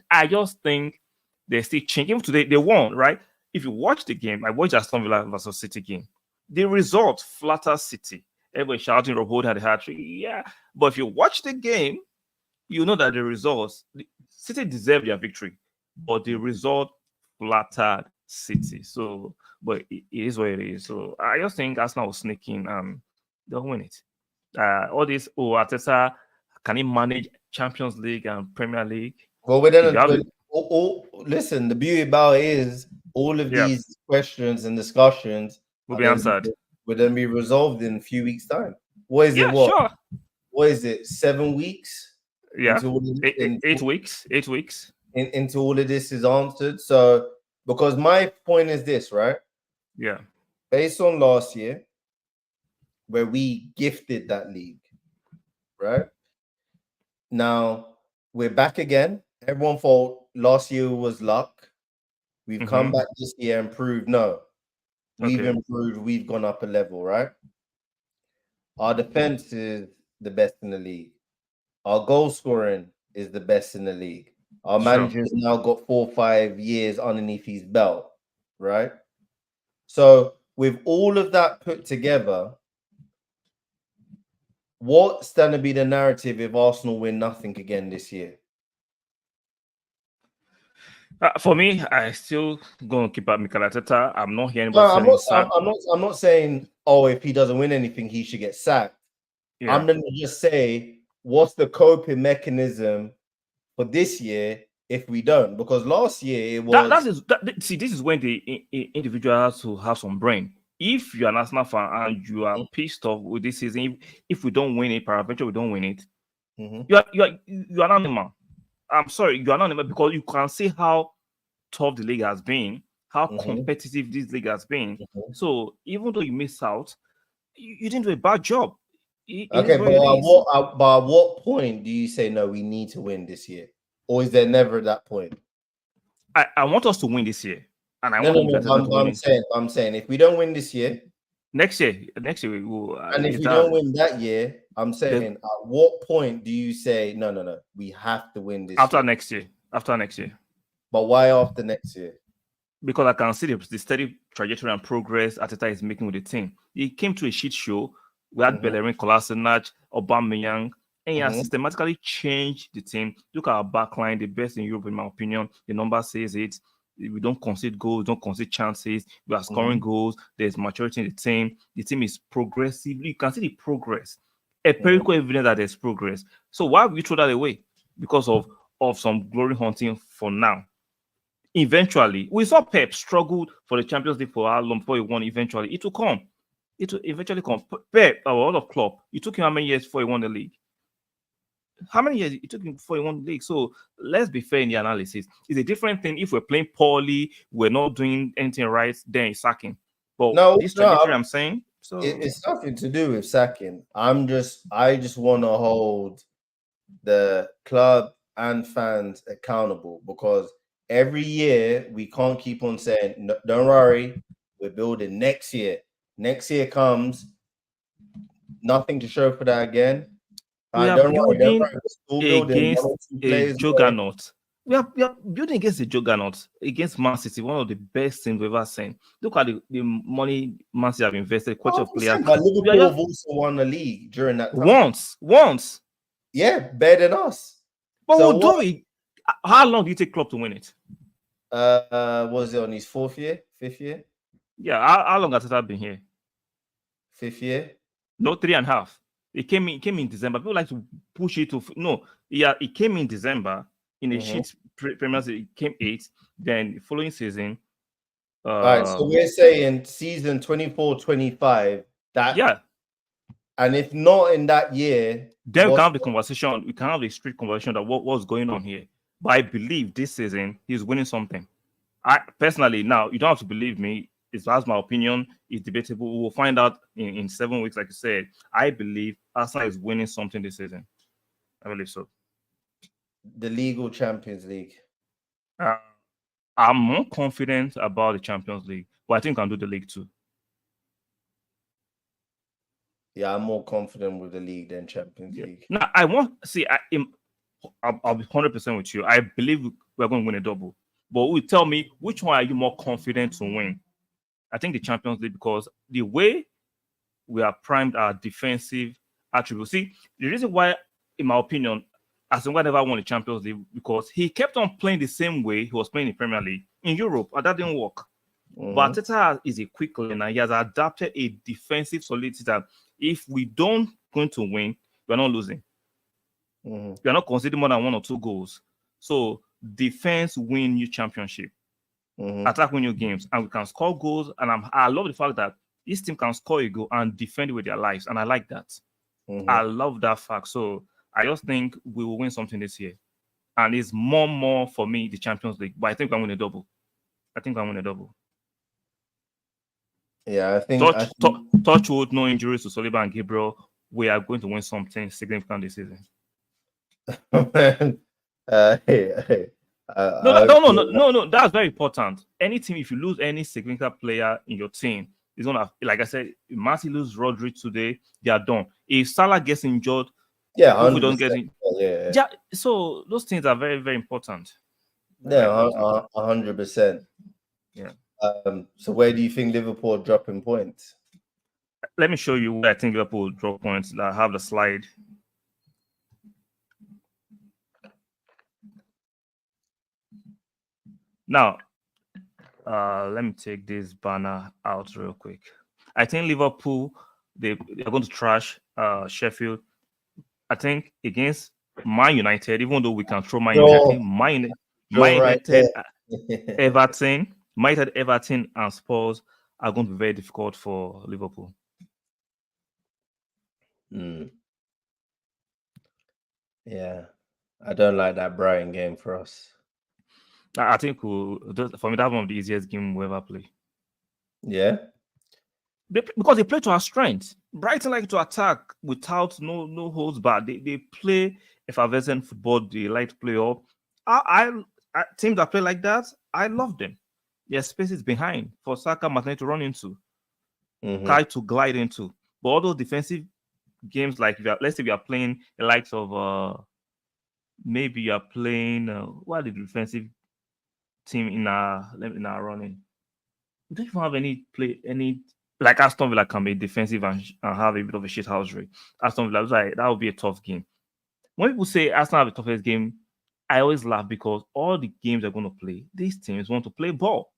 I just think they're still changing. Even today, they won, right? If you watch the game, I watched Aston Villa versus City game. The result flatters City. Everybody shouting, Rob Hood had a hat trick. Yeah. But if you watch the game, you know that the results, City deserved their victory, but the result flattered City. So, but it is what it is. So I just think Arsenal will sneak in and they'll win it. All this, Arteta, can he manage Champions League and Premier League? Well, we If you don't. have it, Listen, the beauty about it is all of yeah, these questions and discussions will are be answered. will then be resolved in a few weeks' time. What is it? Yeah, sure. What is it? 7 weeks Yeah, into all of, 8 weeks. 8 weeks. Into all of this is answered. So, because my point is this, right? Yeah. Based on last year, where we gifted that league, right? Now we're back again. Everyone thought last year was luck. We've come back this year and proved no. We've improved. We've gone up a level, right? Our defense is the best in the league. Our goal scoring is the best in the league. Our manager's now got 4 or 5 years underneath his belt, right? So with all of that put together, what's going to be the narrative if Arsenal win nothing again this year? For me, I still going to keep up Mikel Arteta. I'm not hearing No, about selling. I'm not saying, oh, if he doesn't win anything, he should get sacked. Yeah. I'm gonna just say, what's the coping mechanism for this year if we don't? Because last year it was See, this is when the individual has to have some brain. If you're an Arsenal fan and you are pissed off with this season, if we don't win it, peradventure we don't win it, you are an animal. I'm sorry, you are not animal because you can see how tough the league has been, how competitive this league has been. So even though you miss out, you didn't do a bad job. It is okay, what it is. but at what point do you say no? We need to win this year, or is there never that point? I want us to win this year, and I No, want no, no. United to win it. I'm saying if we don't win this year, Next year we will. and if we don't win that year, I'm saying at what point do you say no, no, no? We have to win this after year. next year. After next year. But why after next year? Because I can see the steady trajectory and progress Arteta is making with the team. He came to a shit show. We had Bellerin, Kolasinac, Aubameyang, and he has systematically changed the team. Look at our backline, the best in Europe, in my opinion. The number says it. We don't concede goals, don't concede chances. We are scoring goals. There's maturity in the team. The team is progressively. You can see the progress. Empirical evidence that there's progress. So why would we throw that away? Because of some glory hunting for now. Eventually, we saw Pep struggled for the Champions League for how long before he won. Eventually, it will come. It will eventually come. Pep, a lot of club. It took him how many years before he won the league? How many years it took him before he won the league? So let's be fair in the analysis. It's a different thing if we're playing poorly, we're not doing anything right, then it's sacking. But this trajectory, I'm saying, so it's nothing to do with sacking. I just want to hold the club and fans accountable because every year we can't keep on saying, no, don't worry, we're building next year. Next year comes, nothing to show for that again. We are building against a juggernaut. We are building against a juggernaut, against Man City, one of the best teams we've ever seen. Look at the money Man City have invested, quality of players. But Liverpool have also won the league during that time. Once. Yeah, better than us. But so we'll do it. How long did it take Klopp to win it? Was it on his fifth year? Yeah, how long has that been here? 5th year? No, 3.5. It came in December. People like to push it to it came in December in a shit Premier League. It came 8th. Then the following season. All right, so we're saying season 24-25. And if not in that year, then we can have the conversation. We can have the street conversation that what's going on here. But I believe this season he's winning something. I personally, now you don't have to believe me. That's my opinion. It's debatable. We will find out in 7 weeks, like you said. I believe Arsenal is winning something this season. I believe so. The league or Champions League? I'm more confident about the Champions League, but I think I can do the league too. Yeah, I'm more confident with the league than Champions League. Now, I'll be 100% with you. I believe we're going to win a double. But tell me, which one are you more confident to win? I think the Champions League, because the way we are primed our defensive attributes. See, the reason why, in my opinion, Arsenal never won the Champions League because he kept on playing the same way he was playing in Premier League in Europe, and that didn't work. But Arteta is a quick learner. He has adapted a defensive solidity that if we don't going to win, we're not losing. We're not conceding more than 1 or 2 goals. So defense win you championship. Attack win your games, and we can score goals. And I love the fact that this team can score a goal and defend with their lives, and I like that. I love that fact. So I just think we will win something this year, and it's more for me the Champions League. But I think I'm winning a double. Yeah, I think touch wood, no injuries to Saliba and Gabriel. We are going to win something significant this season. No. That's very important. Any team, if you lose any significant player in your team, it's gonna, like I said, if Marty loses Rodri today, they are done. If Salah gets injured, don't get in. Yeah. So those things are very, very important. Yeah, 100%. Yeah. So where do you think Liverpool are dropping points? Let me show you where I think Liverpool will drop points. I have the slide. Now, let me take this banner out real quick. I think Liverpool, they're going to trash Sheffield. I think against Man United, even though we can throw Man United, I Draw, think Man draw right United, there. Everton, Man United, Everton, and Spurs are going to be very difficult for Liverpool. Yeah, I don't like that Brighton game for us. I think for me that's one of the easiest games we ever play. Yeah. Because they play to our strength. Brighton like to attack without no holds back. They play effervescent football. They like to play up. Teams that play like that, I love them. Their spaces behind for Saka, Martinelli to run into, Kai to glide into. But all those defensive games, like let's say we are playing the likes of maybe you are playing what are the defensive team in our running? We don't even have any like Aston Villa can be defensive and have a bit of a shit house rate. Aston Villa, like, that would be a tough game. When people say Arsenal have the toughest game, I always laugh because all the games they're going to play, these teams want to play ball.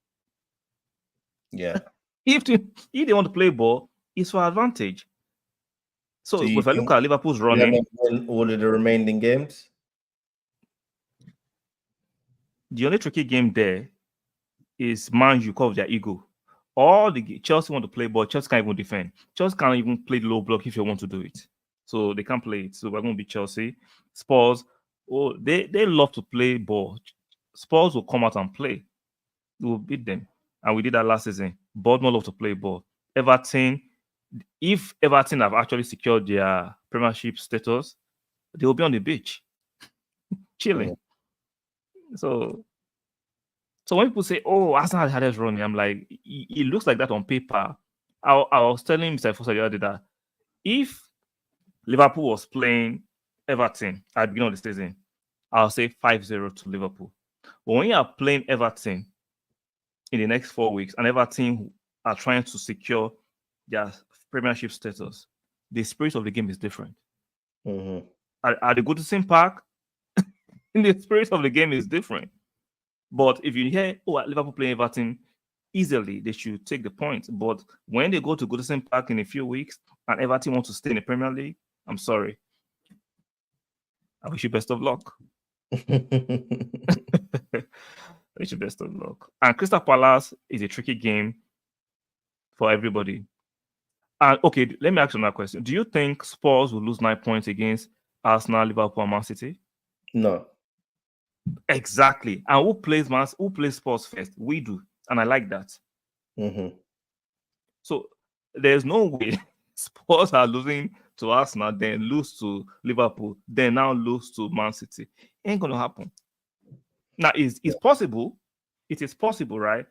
Yeah. If they want to play ball, it's for advantage. So if I look at Liverpool's running, win all of the remaining games, the only tricky game there is Man U because of their ego. All the Chelsea want to play ball, Chelsea can't even defend. Chelsea can't even play low block if you want to do it. So they can't play it. So we're going to be Chelsea. Spurs, they love to play ball. Spurs will come out and play. We will beat them. And we did that last season. Bournemouth love to play ball. Everton, if Everton have actually secured their Premiership status, they will be on the beach, chilling. So when people say, "Oh, Arsenal had hardest running," I'm like, it looks like that on paper. I was telling Mr. Foster the other day that if Liverpool was playing Everton at the beginning of the season, I'll say 5-0 to Liverpool. But when you are playing Everton in the next 4 weeks, and Everton are trying to secure their Premiership status, the spirit of the game is different. At the Goodison Park, the spirit of the game is different. But if you hear, Liverpool playing Everton, easily they should take the points. But when they go to Goodison Park in a few weeks and Everton wants to stay in the Premier League, I'm sorry. I wish you best of luck. Wish you best of luck. And Crystal Palace is a tricky game for everybody. And okay, let me ask you another question. Do you think Spurs will lose 9 points against Arsenal, Liverpool, and Man City? No. Exactly. And who plays Spurs first? We do. And I like that. So there's no way Spurs are losing to Arsenal, then lose to Liverpool, then now lose to Man City. Ain't gonna happen. Now it's possible. It is possible, right?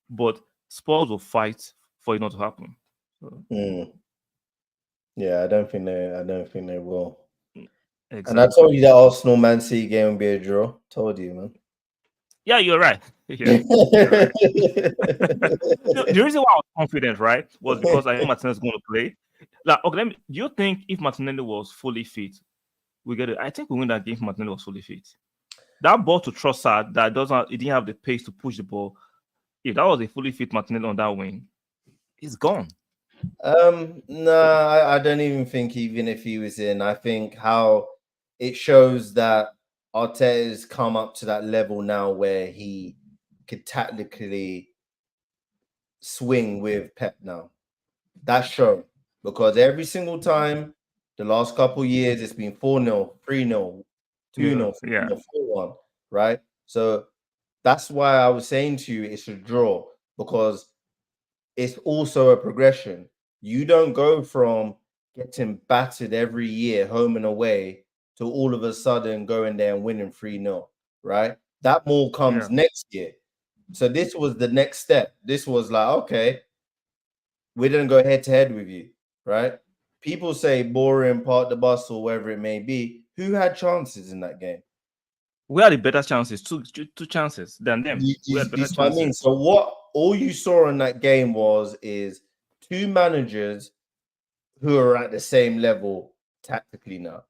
But Spurs will fight for it not to happen. So. Yeah, I don't think they will. Exactly. And I told you that Arsenal Man City game would be a draw. Told you, man. Yeah, you're right. Yeah, you're right. The reason why I was confident, right, was because I know Martinelli is going to play. Like, okay, do you think if Martinelli was fully fit, we get it? I think we win that game if Martinelli was fully fit. That ball to Trossard that he didn't have the pace to push the ball. If that was a fully fit Martinelli on that wing, he's gone. No, I don't even think even if he was in, I think how it shows that Arteta has come up to that level now where he could tactically swing with Pep now. That's shown because every single time the last couple years it's been 4-0, 3-0, 2-0, 4-1, right? So that's why I was saying to you it's a draw because it's also a progression. You don't go from getting battered every year, home and away, to all of a sudden going there and winning 3-0, right? That more comes next year. So this was the next step. This was like, okay, we didn't go head to head with you, right? People say boring, part the bus, or whatever it may be. Who had chances in that game? We had the better chances, two chances than them. We had better chances. What I mean? So what all you saw in that game is two managers who are at the same level tactically now.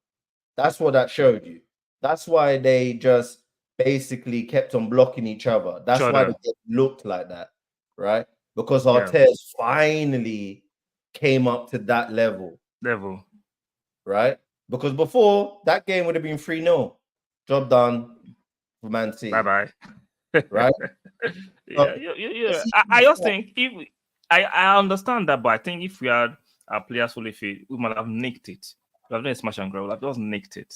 That's what that showed you. That's why they just basically kept on blocking each other. That's why they looked like that, right? Because Arteta's finally came up to that level. Right? Because before, that game would have been 3-0. Job done for Man City. Bye-bye. Right? Yeah. I just think if I understand that, but I think if we had our players fully fit, we might have nicked it. We have done a smash and grab. We have just nicked it.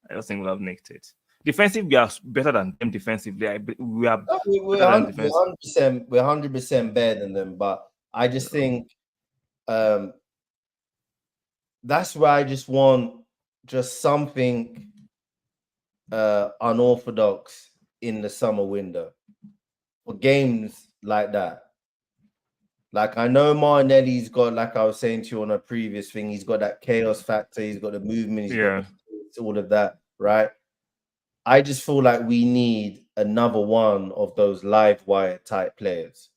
I just think we have nicked it. Defensive, we are better than them defensively. We are we're better than defensive. We're 100% better than them, but I just think that's why I just want just something unorthodox in the summer window for games like that. Like, I know Martinelli's got, like I was saying to you on a previous thing, he's got that chaos factor, he's got the movement, he's got all of that, right? I just feel like we need another one of those live wire type players.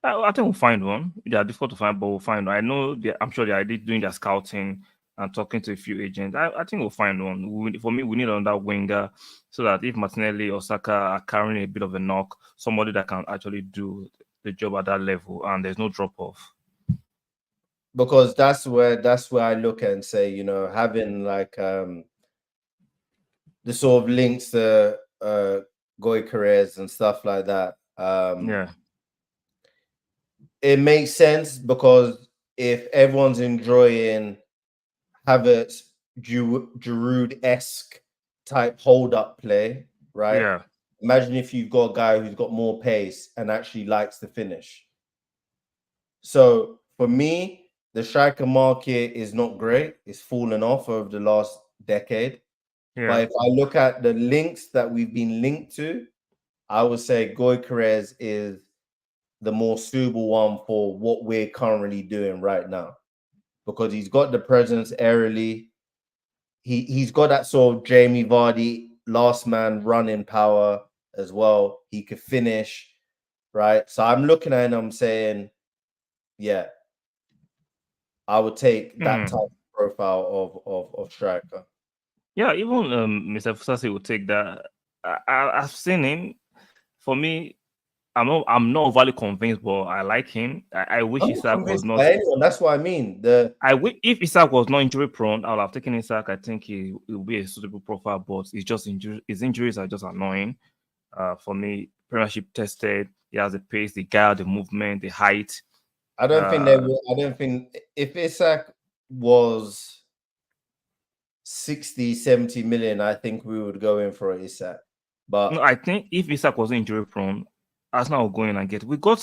I think we'll find one. They are difficult to find, but we'll find one. I know I'm sure they are doing their scouting and talking to a few agents. I think we'll find one. For me, we need another winger so that if Martinelli or Saka are carrying a bit of a knock, somebody that can actually do the job at that level and there's no drop off. Because that's where I look at and say, you know, having like the sort of links to Gyökeres and stuff like that. It makes sense because if everyone's enjoying Havertz, Giroud-esque type hold-up play, right? Yeah. Imagine if you've got a guy who's got more pace and actually likes to finish. So for me, the striker market is not great. It's fallen off over the last decade. Yeah. But if I look at the links that we've been linked to, I would say Gyökeres is the more suitable one for what we're currently doing right now. Because he's got the presence aerially. He's got that sort of Jamie Vardy last man running power as well. He could finish, right? So I'm looking at him, I'm saying, yeah, I would take that type of profile of striker. Yeah, even Mr. Fusasi would take that. I've seen him. For me, I'm not overly convinced, but I like him. I wish Isak was not. That's what I mean. I wish if Isak was not injury prone, I would have taken Isak. I think he will be a suitable profile, but it's just his injuries are just annoying. For me, Premiership tested. He has the pace, the guard, the movement, the height. I don't think they will. I don't think if Isak was 60, 70 million, I think we would go in for Isak. But no, I think if Isak was injury prone, Arsenal will go in and get. We got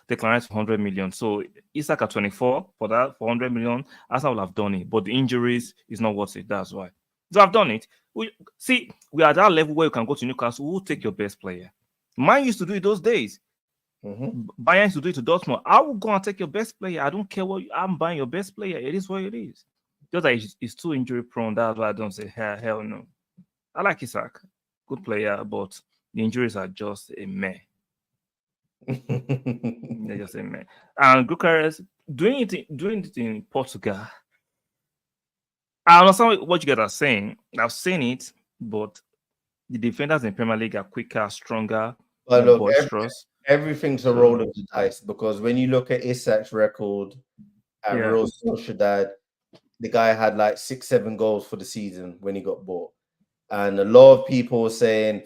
Declan for 100 million. So Isak at 24 for 100 million, Arsenal will have done it. But the injuries is not worth it. That's why. So I've done it. We are at that level where you can go to Newcastle. Who will take your best player? Mine used to do it those days. Bayern used to do it to Dortmund. I will go and take your best player. I don't care what I'm buying your best player. It is what it is. Just like it's too injury prone. That's why I don't say hell no. I like Isak, good player, but the injuries are just a meh. They're just a meh. And Gyökeres doing it in Portugal. I understand what you guys are saying. I've seen it, but the defenders in Premier League are quicker, stronger, more boisterous. Everything's a roll of the dice because when you look at Isak's record at Real Sociedad, the guy had like 6-7 goals for the season when he got bought. And a lot of people were saying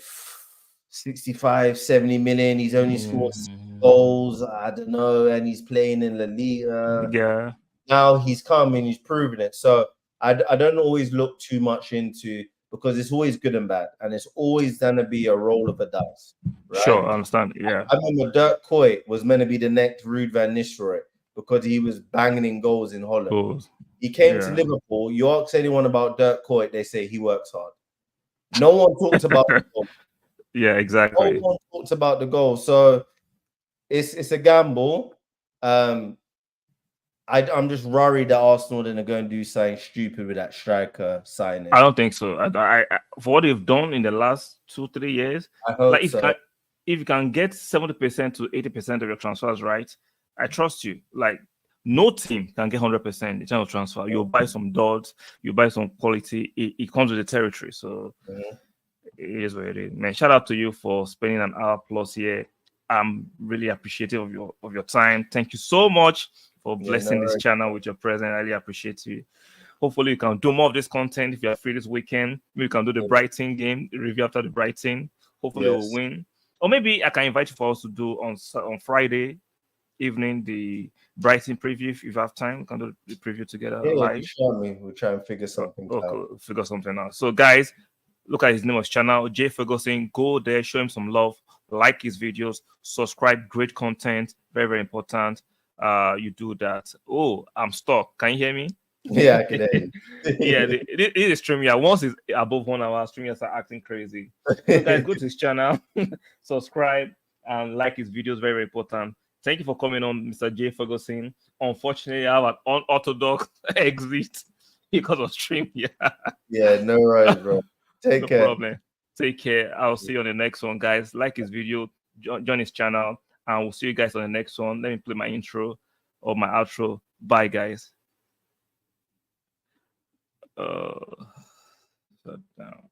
65, 70 million, he's only scored 6 goals, I don't know, and he's playing in La Liga. Yeah. Now he's come and he's proven it. So I don't always look too much into, because it's always good and bad, and it's always going to be a roll of a dice. Right? Sure, I understand. Yeah. I remember Dirk Kuyt was meant to be the next Ruud van Nistelrooy because he was banging in goals in Holland. He came to Liverpool. You ask anyone about Dirk Kuyt, they say he works hard. No one talks about the goal. Yeah, exactly. No one talks about the goal. So it's a gamble. I'm just worried that Arsenal then are going to do something stupid with that striker signing. I don't think so. I for what they've done in the last 2-3 years, I hope so. If you can get 70% to 80% of your transfers right, I trust you. Like, no team can get 100% in terms of transfer. You'll buy some duds, you buy some quality. It comes with the territory. So it is what it is. Man, shout out to you for spending an hour plus here. I'm really appreciative of your time. Thank you so much for Yeah, blessing this no, channel with your presence. I really appreciate you. Hopefully, you can do more of this content if you are free this weekend. Maybe you can do the Brighton game, the review after the Brighton. Hopefully, we'll yes. win. Or maybe I can invite you for us to do on Friday evening the Brighton preview. If you have time, we can do the preview together Yeah, you can live. show me. We'll try and figure something out. Cool. Figure something out. So, guys, look at his name of his channel, Jay Ferguson. Go there, show him some love, like his videos, subscribe. Great content, very very important. You do that. Oh, I'm stuck. Can you hear me? Yeah, I can hear you. Yeah, it is stream. Yeah, once it's above 1 hour, streamers are acting crazy. So, guys, go to his channel, subscribe, and like his videos. Very, very important. Thank you for coming on, Mr. Jay Ferguson. Unfortunately, I have an unorthodox exit because of stream. Yeah. Yeah, no worries, bro. Take care. No problem. Take care. I'll see you on the next one, guys. Like his video, join his channel, and we'll see you guys on the next one. Let me play my intro or my outro. Bye, guys. Shut down.